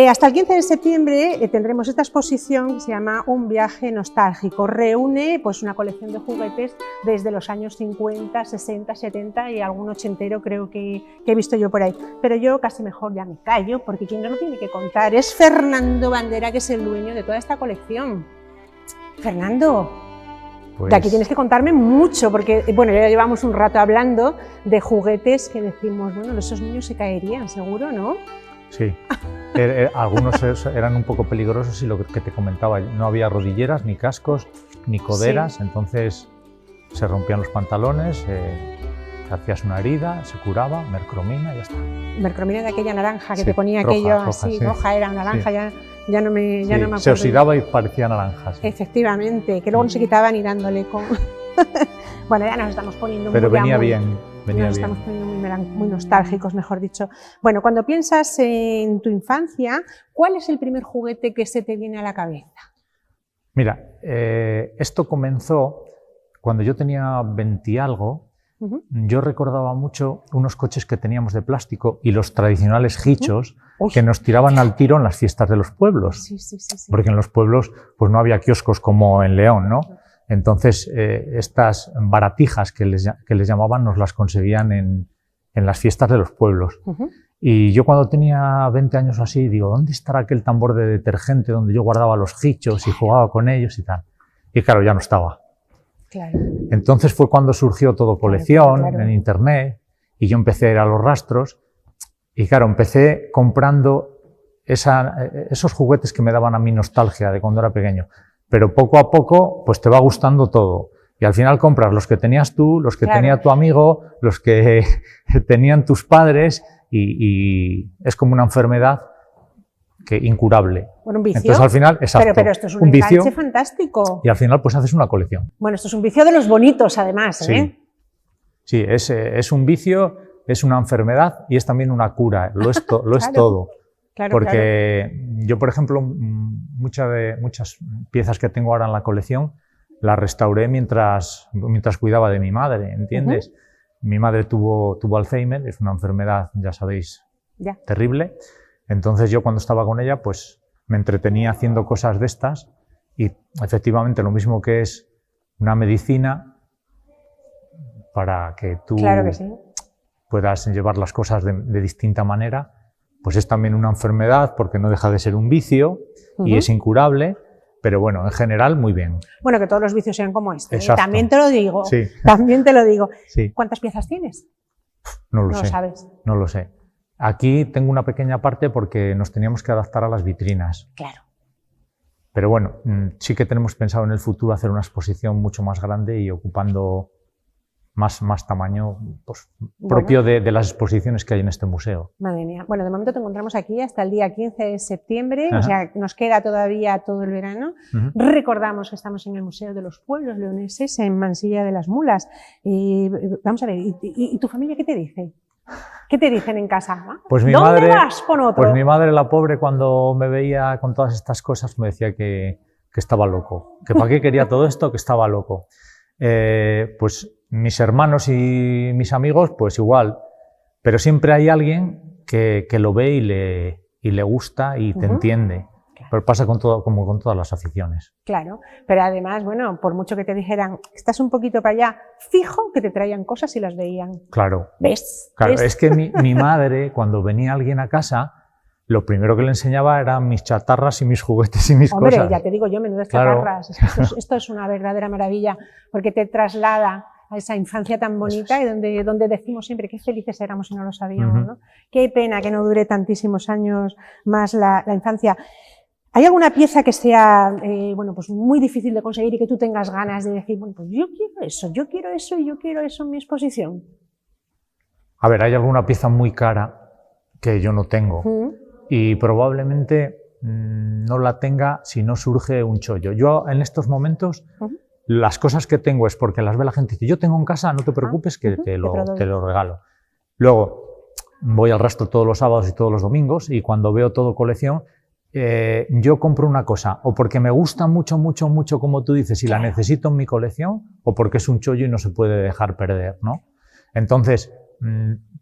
Hasta el 15 de septiembre tendremos esta exposición que se llama Un viaje nostálgico. Reúne pues una colección de juguetes desde los años 50, 60, 70 y algún ochentero creo que he visto yo por ahí. Pero yo casi mejor ya me callo, porque quien no lo tiene que contar es Fernando Bandera, que es el dueño de toda esta colección. Fernando, Pues, de aquí tienes que contarme mucho, porque bueno, ya llevamos un rato hablando de juguetes que decimos, bueno, esos niños se caerían, seguro, ¿no? Sí, algunos eran un poco peligrosos y lo que te comentaba, no había rodilleras, ni cascos, ni coderas, Sí. entonces se rompían los pantalones, te hacías una herida, se curaba, mercromina y ya está. Mercromina de aquella naranja que Sí, te ponía roja, aquello roja, así, sí. roja era naranja, Sí. ya no me Sí, acuerdo. se oxidaba y parecía naranja. Sí. Efectivamente, que luego no se quitaban y dándole con... Bueno, ya nos estamos poniendo Pero muy... venía muy- bien, venía Nos bien. estamos poniendo muy nostálgicos, mejor dicho. Bueno, cuando piensas en tu infancia, ¿cuál es el primer juguete que se te viene a la cabeza? Mira, esto comenzó cuando yo tenía 20 y algo, yo recordaba mucho unos coches que teníamos de plástico y los tradicionales hichos que nos tiraban al tiro en las fiestas de los pueblos. Sí. Porque en los pueblos pues no había kioscos como en León, ¿no? Entonces, estas baratijas que les llamaban nos las conseguían en las fiestas de los pueblos. Y yo cuando tenía 20 años o así, digo, ¿dónde estará aquel tambor de detergente donde yo guardaba los hichos y jugaba con ellos y tal? Y claro, ya no estaba. Claro. Entonces fue cuando surgió Todo Colección en internet y yo empecé a ir a los rastros y claro, empecé comprando esos juguetes que me daban a mí nostalgia de cuando era pequeño. Pero poco a poco pues te va gustando todo. Y al final compras los que tenías tú, los que tenía tu amigo, los que tenían tus padres y es como una enfermedad incurable. Bueno, un vicio. Entonces al final, exacto, pero esto es un vicio enganche fantástico. y al final pues haces una colección. Bueno, esto es un vicio de los bonitos además, ¿eh? Sí, es un vicio, es una enfermedad y es también una cura, lo es todo. Porque yo, por ejemplo, muchas piezas que tengo ahora en la colección las restauré mientras cuidaba de mi madre, ¿entiendes? Mi madre tuvo Alzheimer, es una enfermedad, ya sabéis, terrible. Entonces yo cuando estaba con ella, pues me entretenía haciendo cosas de estas y efectivamente lo mismo que es una medicina para que tú puedas llevar las cosas de distinta manera, pues es también una enfermedad porque no deja de ser un vicio y es incurable, pero bueno, en general muy bien. Bueno, que todos los vicios sean como este. Exacto. También te lo digo. Sí. También te lo digo. Sí. ¿Cuántas piezas tienes? No lo sé. sabes. No lo sé. Aquí tengo una pequeña parte porque nos teníamos que adaptar a las vitrinas. Claro. Pero bueno, sí que tenemos pensado en el futuro hacer una exposición mucho más grande y ocupando más tamaño pues, propio de las exposiciones que hay en este museo. Madre mía. Bueno, de momento te encontramos aquí hasta el día 15 de septiembre, o sea, nos queda todavía todo el verano. Recordamos que estamos en el Museo de los Pueblos Leoneses, en Mansilla de las Mulas. Vamos a ver, ¿y tu familia qué te dice? ¿Qué te dicen en casa? Pues mi ¿Dónde madre, vas? Pon otro. Pues mi madre, la pobre, cuando me veía con todas estas cosas, me decía que estaba loco. Que para qué quería todo esto, que estaba loco. Pues mis hermanos y mis amigos, pues igual. Pero siempre hay alguien que lo ve y le gusta y te entiende. Pero pasa como con todas las aficiones. Claro, pero además, bueno, por mucho que te dijeran, estás un poquito para allá, fijo que te traían cosas y las veían. Claro. ¿Ves? Claro, ¿ves? es que mi madre, cuando venía alguien a casa, lo primero que le enseñaba eran mis chatarras y mis juguetes y mis Hombre, cosas. ya te digo yo, menudas Claro. chatarras. Esto es una verdadera maravilla, porque te traslada a esa infancia tan bonita y donde decimos siempre qué felices éramos y no lo sabíamos, ¿no? Qué pena que no dure tantísimos años más la infancia. ¿Hay alguna pieza que sea bueno, pues muy difícil de conseguir y que tú tengas ganas de decir, bueno, pues yo quiero eso y yo quiero eso en mi exposición? A ver, hay alguna pieza muy cara que yo no tengo y probablemente no la tenga si no surge un chollo. Yo en estos momentos las cosas que tengo es porque las ve la gente y dice, yo tengo en casa, no te preocupes que te lo regalo. Luego voy al rastro todos los sábados y todos los domingos y cuando veo Todo Colección yo compro una cosa o porque me gusta mucho, como tú dices, y la necesito en mi colección, o porque es un chollo y no se puede dejar perder, ¿no? Entonces,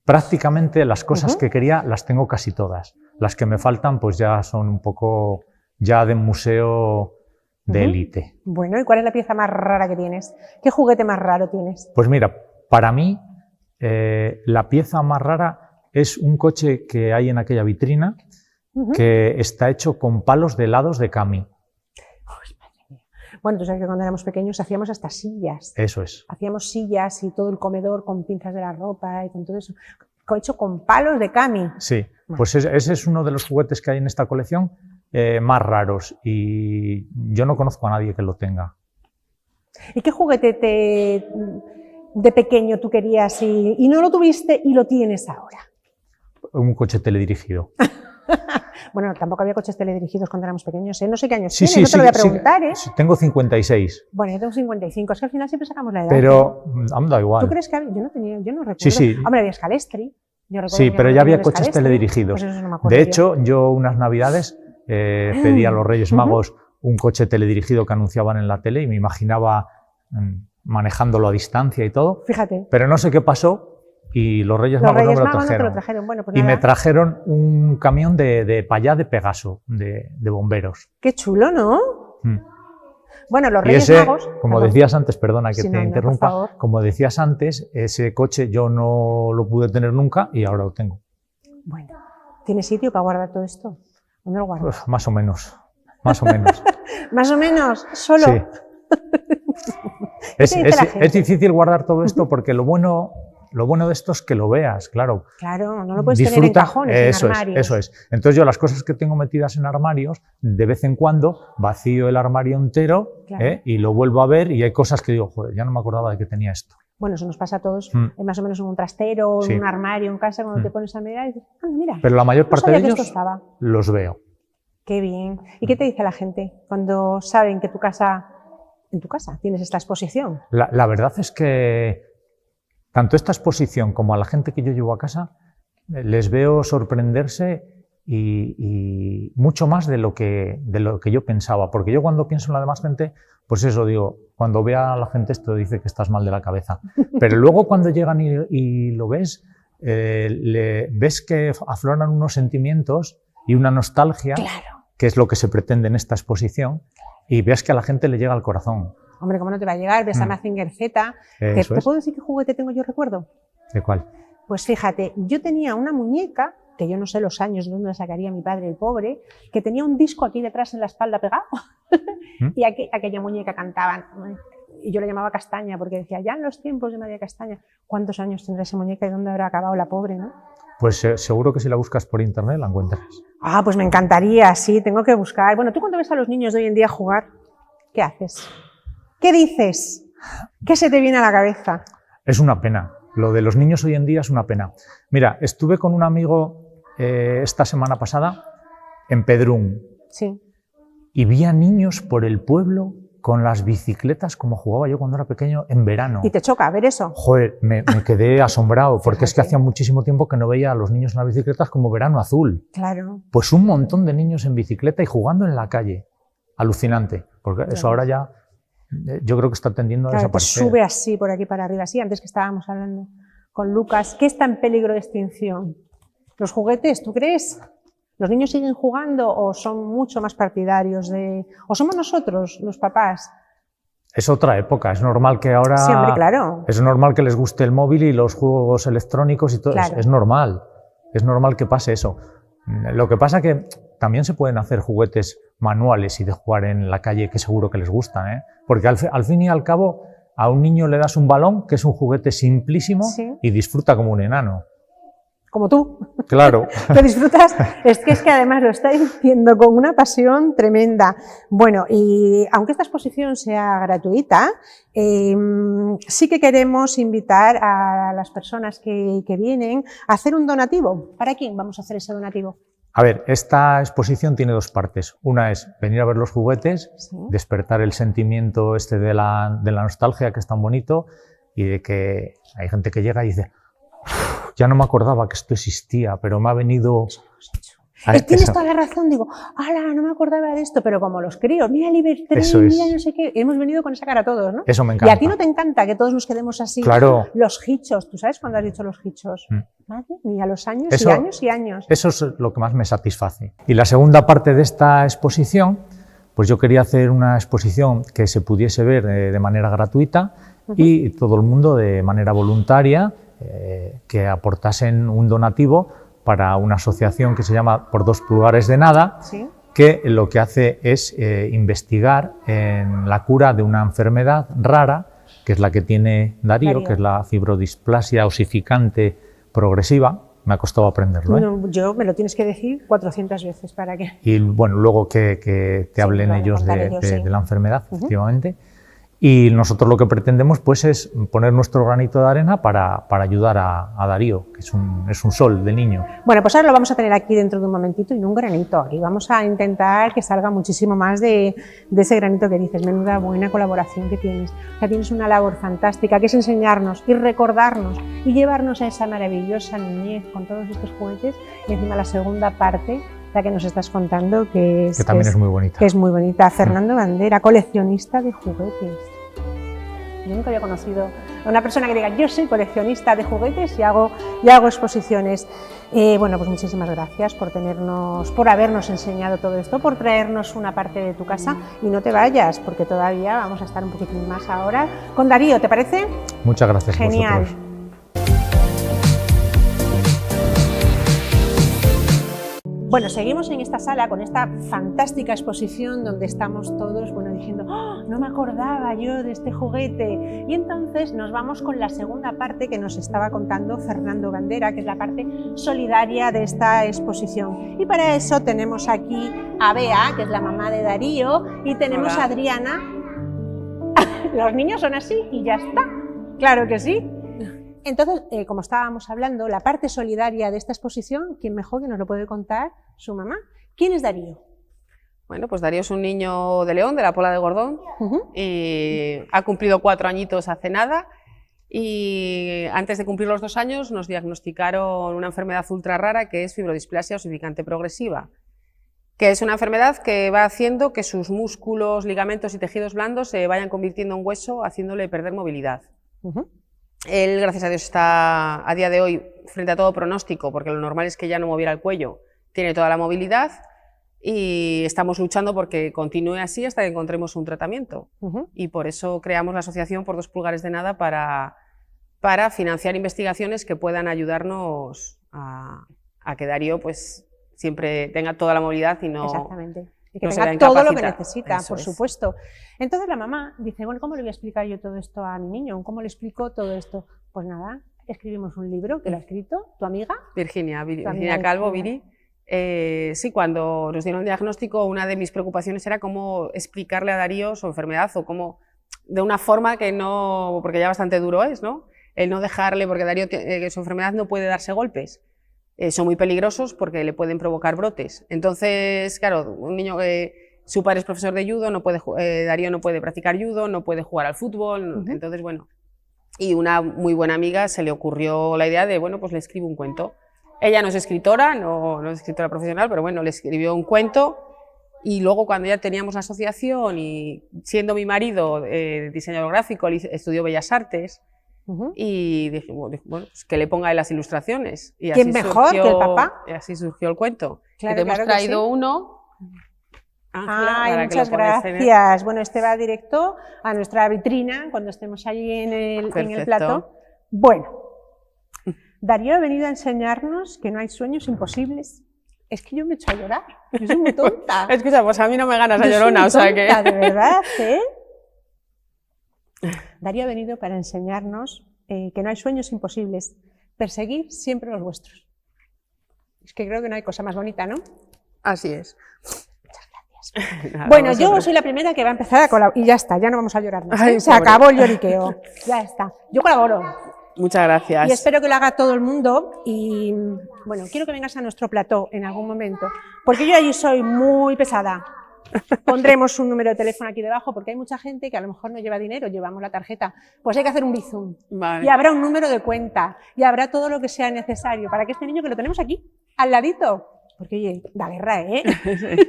prácticamente las cosas que quería las tengo casi todas. Las que me faltan pues ya son un poco ya de museo de élite. Bueno, ¿y cuál es la pieza más rara que tienes? ¿Qué juguete más raro tienes? Pues mira, para mí la pieza más rara es un coche que hay en aquella vitrina que está hecho con palos de helados de Cami. Uy, madre mía. Bueno, tú sabes que cuando éramos pequeños hacíamos hasta sillas. Eso es. Hacíamos sillas y todo el comedor con pinzas de la ropa y con todo eso. Hecho con palos de Cami. Sí, pues ese es uno de los juguetes que hay en esta colección más raros y yo no conozco a nadie que lo tenga. ¿Y qué juguete de pequeño tú querías y no lo tuviste y lo tienes ahora? Un coche teledirigido. Bueno, tampoco había coches teledirigidos cuando éramos pequeños, ¿eh? No sé qué años tienes, no te lo voy a preguntar, ¿eh? Tengo 56. Bueno, yo tengo 55, es que al final siempre sacamos la edad. Pero a mí da igual. ¿Tú crees que había? Yo no recuerdo. Sí. Hombre, había Scalestri. Sí, pero ya había coches teledirigidos. Pues eso no me acuerdo de hecho, yo unas navidades pedí a los Reyes Magos un coche teledirigido que anunciaban en la tele y me imaginaba manejándolo a distancia y todo. Fíjate. Pero no sé qué pasó y los Reyes Magos no me lo trajeron. Bueno, pues y nada. me trajeron un camión de pa' allá de Pegaso, de bomberos. Qué chulo, ¿no? Bueno, los Y Reyes ese, Magos... como decías antes, perdona que Sí, te no, interrumpa, por favor. como decías antes, ese coche yo no lo pude tener nunca y ahora lo tengo. Bueno, ¿tienes sitio para guardar todo esto? ¿Dónde lo guardas? Pues, más o menos, más o menos. Más o menos, solo. Sí. ¿Qué te dice la gente? Es difícil guardar todo esto porque lo bueno de esto es que lo veas, claro. Claro, no lo puedes tener en cajones, en armarios. Eso es. Entonces yo las cosas que tengo metidas en armarios, de vez en cuando vacío el armario entero, Claro. y lo vuelvo a ver y hay cosas que digo, joder, ya no me acordaba de que tenía esto. Bueno, eso nos pasa a todos, más o menos en un trastero, Sí. en un armario, en casa, cuando te pones a mirar y dices, mira, Pero la mayor no parte de sabía que esto ellos estaba. los veo. Qué bien. ¿Y qué te dice la gente cuando saben que en tu casa tienes esta exposición? La verdad es que tanto esta exposición como a la gente que yo llevo a casa les veo sorprenderse y mucho más de lo que yo pensaba, porque yo cuando pienso en la demás gente, pues eso digo, cuando vea a la gente esto dice que estás mal de la cabeza, pero luego cuando llegan y lo ves, ves que afloran unos sentimientos y una nostalgia, Claro. que es lo que se pretende en esta exposición, y ves que a la gente le llega al corazón. Hombre, ¿cómo no te va a llegar? Ves a Mazinger Z. ¿Te Eso es. puedo decir qué juguete tengo yo recuerdo? ¿De cuál? Pues fíjate, yo tenía una muñeca, que yo no sé los años de dónde la sacaría mi padre, el pobre, que tenía un disco aquí detrás en la espalda pegado. Y aquella muñeca cantaban. Y yo la llamaba Castaña, porque decía, ya en los tiempos de María Castaña, ¿cuántos años tendrá esa muñeca y dónde habrá acabado la pobre, no? Pues seguro que si la buscas por internet la encuentras. Ah, pues me encantaría, sí, tengo que buscar. Bueno, tú cuando ves a los niños de hoy en día jugar, ¿qué haces? ¿Qué dices? ¿Qué se te viene a la cabeza? Es una pena. Lo de los niños hoy en día es una pena. Mira, estuve con un amigo esta semana pasada en Pedrún. Sí. Y vi a niños por el pueblo con las bicicletas como jugaba yo cuando era pequeño en verano. ¿Y te choca ver eso? Joder, me quedé asombrado porque es que hacía muchísimo tiempo que no veía a los niños en las bicicletas como verano azul. Claro. Pues un montón de niños en bicicleta y jugando en la calle. Alucinante. Porque eso ahora ya yo creo que está tendiendo a desaparecer. Sube así por aquí para arriba. Sí, antes que estábamos hablando con Lucas, ¿qué está en peligro de extinción? ¿Los juguetes, tú crees? ¿Los niños siguen jugando o son mucho más partidarios de... o somos nosotros, los papás? Es otra época, es normal que ahora... Sí, hombre, claro. Es normal que les guste el móvil y los juegos electrónicos y todo. Claro. Es normal que pase eso. Lo que pasa que también se pueden hacer juguetes manuales y de jugar en la calle que seguro que les gustan, ¿eh? Porque al fin y al cabo a un niño le das un balón que es un juguete simplísimo y disfruta como un enano. Como tú. Claro. Lo disfrutas. Es que además lo está diciendo con una pasión tremenda. Bueno, y aunque esta exposición sea gratuita, sí que queremos invitar a las personas que vienen a hacer un donativo. ¿Para quién vamos a hacer ese donativo? A ver, esta exposición tiene dos partes. Una es venir a ver los juguetes, despertar el sentimiento de la nostalgia, que es tan bonito, y de que hay gente que llega y dice, ya no me acordaba que esto existía, pero me ha venido... Tienes toda la razón, digo, ¡hala, no me acordaba de esto! Pero como los críos, mira Libertad, mira no sé qué, hemos venido con esa cara todos, ¿no? Eso me encanta. Y a ti no te encanta que todos nos quedemos así. Claro. Los hichos, ¿tú sabes cuándo has dicho los hichos? Madre mía, los años eso, y años y años. Eso es lo que más me satisface. Y la segunda parte de esta exposición, pues yo quería hacer una exposición que se pudiese ver de manera gratuita y todo el mundo de manera voluntaria, que aportasen un donativo para una asociación que se llama Por 2 pulgares de nada, que lo que hace es investigar en la cura de una enfermedad rara, que es la que tiene Darío, que es la fibrodisplasia osificante progresiva. Me ha costado aprenderlo, ¿eh? No, yo me lo tienes que decir 400 veces para que... Y bueno, luego que te hablen ellos de la enfermedad, efectivamente. Y nosotros lo que pretendemos pues es poner nuestro granito de arena para ayudar a Darío, que es un sol de niño. Bueno, pues ahora lo vamos a tener aquí dentro de un momentito y no un granito. Y vamos a intentar que salga muchísimo más de ese granito que dices. Menuda buena colaboración que tienes. O sea, tienes una labor fantástica que es enseñarnos y recordarnos y llevarnos a esa maravillosa niñez con todos estos juguetes. Y encima la segunda parte, la que nos estás contando, que también es muy bonita. Que es muy bonita. Fernando Bandera, coleccionista de juguetes. Yo nunca había conocido a una persona que diga, yo soy coleccionista de juguetes y hago exposiciones. Bueno, pues muchísimas gracias por habernos enseñado todo esto, por traernos una parte de tu casa, y no te vayas, porque todavía vamos a estar un poquitín más ahora con Darío, ¿te parece? Muchas gracias. Genial. Vosotros. Bueno, seguimos en esta sala con esta fantástica exposición donde estamos todos, bueno, diciendo, ¡oh, no me acordaba yo de este juguete! Y entonces nos vamos con la segunda parte que nos estaba contando Fernando Bandera, que es la parte solidaria de esta exposición. Y para eso tenemos aquí a Bea, que es la mamá de Darío, y tenemos Hola. a Adriana. Los niños son así y ya está, claro que sí. Entonces, como estábamos hablando, la parte solidaria de esta exposición, ¿quién mejor que nos lo puede contar? Su mamá. ¿Quién es Darío? Bueno, pues Darío es un niño de León, de la Pola de Gordón, y ha cumplido 4 añitos hace nada, y antes de cumplir los 2 años nos diagnosticaron una enfermedad ultra rara que es fibrodisplasia osificante progresiva, que es una enfermedad que va haciendo que sus músculos, ligamentos y tejidos blandos se vayan convirtiendo en hueso, haciéndole perder movilidad. Él, gracias a Dios, está a día de hoy frente a todo pronóstico, porque lo normal es que ya no moviera el cuello, tiene toda la movilidad y estamos luchando porque continúe así hasta que encontremos un tratamiento. Y por eso creamos la asociación Por 2 pulgares de nada para financiar investigaciones que puedan ayudarnos a que Darío pues, siempre tenga toda la movilidad y no... Exactamente. Y que no se tenga vea todo lo que incapacitado. necesita, Eso por es. supuesto. Entonces la mamá dice, bueno, ¿cómo le voy a explicar yo todo esto a mi niño? ¿Cómo le explico todo esto? Pues nada, escribimos un libro que lo ha escrito tu amiga. Virginia Calvo, Viri. Sí, cuando nos dieron el diagnóstico, una de mis preocupaciones era cómo explicarle a Darío su enfermedad o cómo, de una forma que no, porque ya bastante duro es, ¿no? El no dejarle, porque Darío, su enfermedad no puede darse golpes. Son muy peligrosos porque le pueden provocar brotes. Entonces, claro, un niño que su padre es profesor de judo, Darío no puede practicar judo, no puede jugar al fútbol, entonces bueno. Y una muy buena amiga se le ocurrió la idea de, bueno, pues le escribo un cuento. Ella no es escritora, no es escritora profesional, pero bueno, le escribió un cuento y luego cuando ya teníamos la asociación y siendo mi marido diseñador gráfico, él estudió Bellas Artes, y dije, bueno, pues que le ponga en las ilustraciones. Y ¿Quién mejor que el papá? Y así surgió el cuento. Claro, y te hemos claro que traído sí. uno. Ángela, Ay, para que muchas lo pones en el- gracias. Bueno, este va directo a nuestra vitrina cuando estemos allí en el Perfecto. plató. Bueno, Darío ha venido a enseñarnos que no hay sueños imposibles. Es que yo me echo a llorar, yo soy muy tonta. Escucha, pues a mí no me ganas a Yo soy llorona, muy o sea que... tonta, de verdad, ¿eh? Darío ha venido para enseñarnos que no hay sueños imposibles. Perseguir siempre los vuestros. Es que creo que no hay cosa más bonita, ¿no? Así es. Nada, bueno, yo soy la primera que va a empezar a colaborar. Y ya está, ya no vamos a llorar más. Ay, Se pobre. acabó el lloriqueo. Ya está. Yo colaboro. Muchas gracias. Y espero que lo haga todo el mundo. Y bueno, quiero que vengas a nuestro plató en algún momento. Porque yo allí soy muy pesada. Pondremos un número de teléfono aquí debajo porque hay mucha gente que a lo mejor no lleva dinero, llevamos la tarjeta. Pues hay que hacer un bizum. Vale. Y habrá un número de cuenta. Y habrá todo lo que sea necesario para que este niño, que lo tenemos aquí, al ladito. Porque oye, da guerra, ¿eh?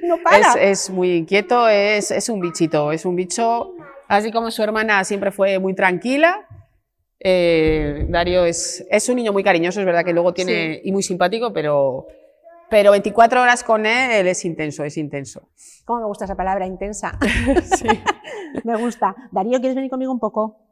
No para. Es muy inquieto, es un bichito, es un bicho, así como su hermana siempre fue muy tranquila. Darío es un niño muy cariñoso, es verdad que luego tiene, Sí. y muy simpático, pero 24 horas con él es intenso, es intenso. ¿Cómo me gusta esa palabra, intensa? Sí. Me gusta. Darío, ¿quieres venir conmigo un poco?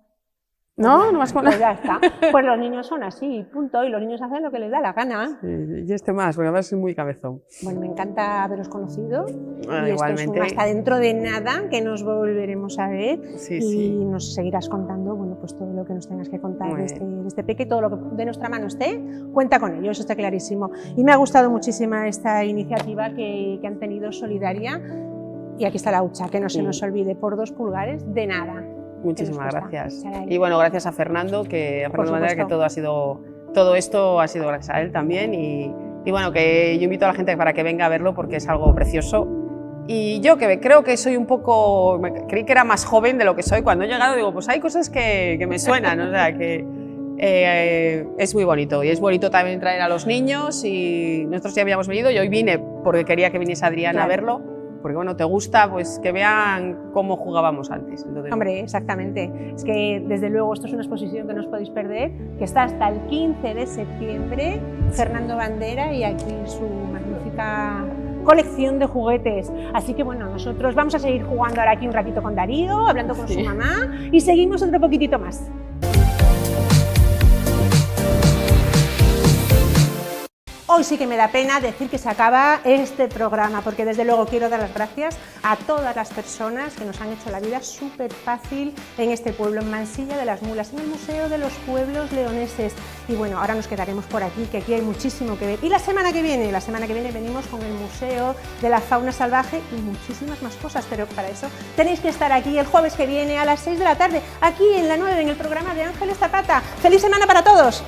No, no vas con Pues ya está. Pues los niños son así, punto. Y los niños hacen lo que les da la gana. Y este más, porque además es muy cabezón. Bueno, me encanta haberos conocido. Y Igualmente. esto es hasta dentro de nada que nos volveremos a ver. Sí, y sí. nos seguirás contando, bueno, pues todo lo que nos tengas que contar Muy de este peque, todo lo que de nuestra mano esté, cuenta con ello, eso está clarísimo. Y me ha gustado muchísimo esta iniciativa que han tenido solidaria. Y aquí está la hucha, que no se nos olvide, por 2 pulgares de nada. Muchísimas gracias. Saray. Y bueno, gracias a Fernando, a Fernando Bandera, que supuesto. todo esto ha sido gracias a él también. Y bueno, que yo invito a la gente para que venga a verlo porque es algo precioso. Y yo que creo que soy un poco, creí que era más joven de lo que soy, cuando he llegado digo, pues hay cosas que me suenan, o sea que es muy bonito. Y es bonito también traer a los niños y nosotros ya habíamos venido, y hoy vine porque quería que viniese Adriana a verlo, porque bueno, te gusta pues que vean cómo jugábamos antes. Entonces, hombre, exactamente. Es que desde luego esto es una exposición que no os podéis perder, que está hasta el 15 de septiembre, Fernando Bandera y aquí su magnífica colección de juguetes. Así que bueno, nosotros vamos a seguir jugando ahora aquí un ratito con Darío, hablando con su mamá y seguimos otro poquitito más. Hoy sí que me da pena decir que se acaba este programa, porque desde luego quiero dar las gracias a todas las personas que nos han hecho la vida súper fácil en este pueblo, en Mansilla de las Mulas, en el Museo de los Pueblos Leoneses. Y bueno, ahora nos quedaremos por aquí, que aquí hay muchísimo que ver. Y la semana que viene venimos con el Museo de la Fauna Salvaje y muchísimas más cosas, pero para eso tenéis que estar aquí el jueves que viene a las 6 de la tarde, aquí en la 9, en el programa de Ángeles Zapata. ¡Feliz semana para todos!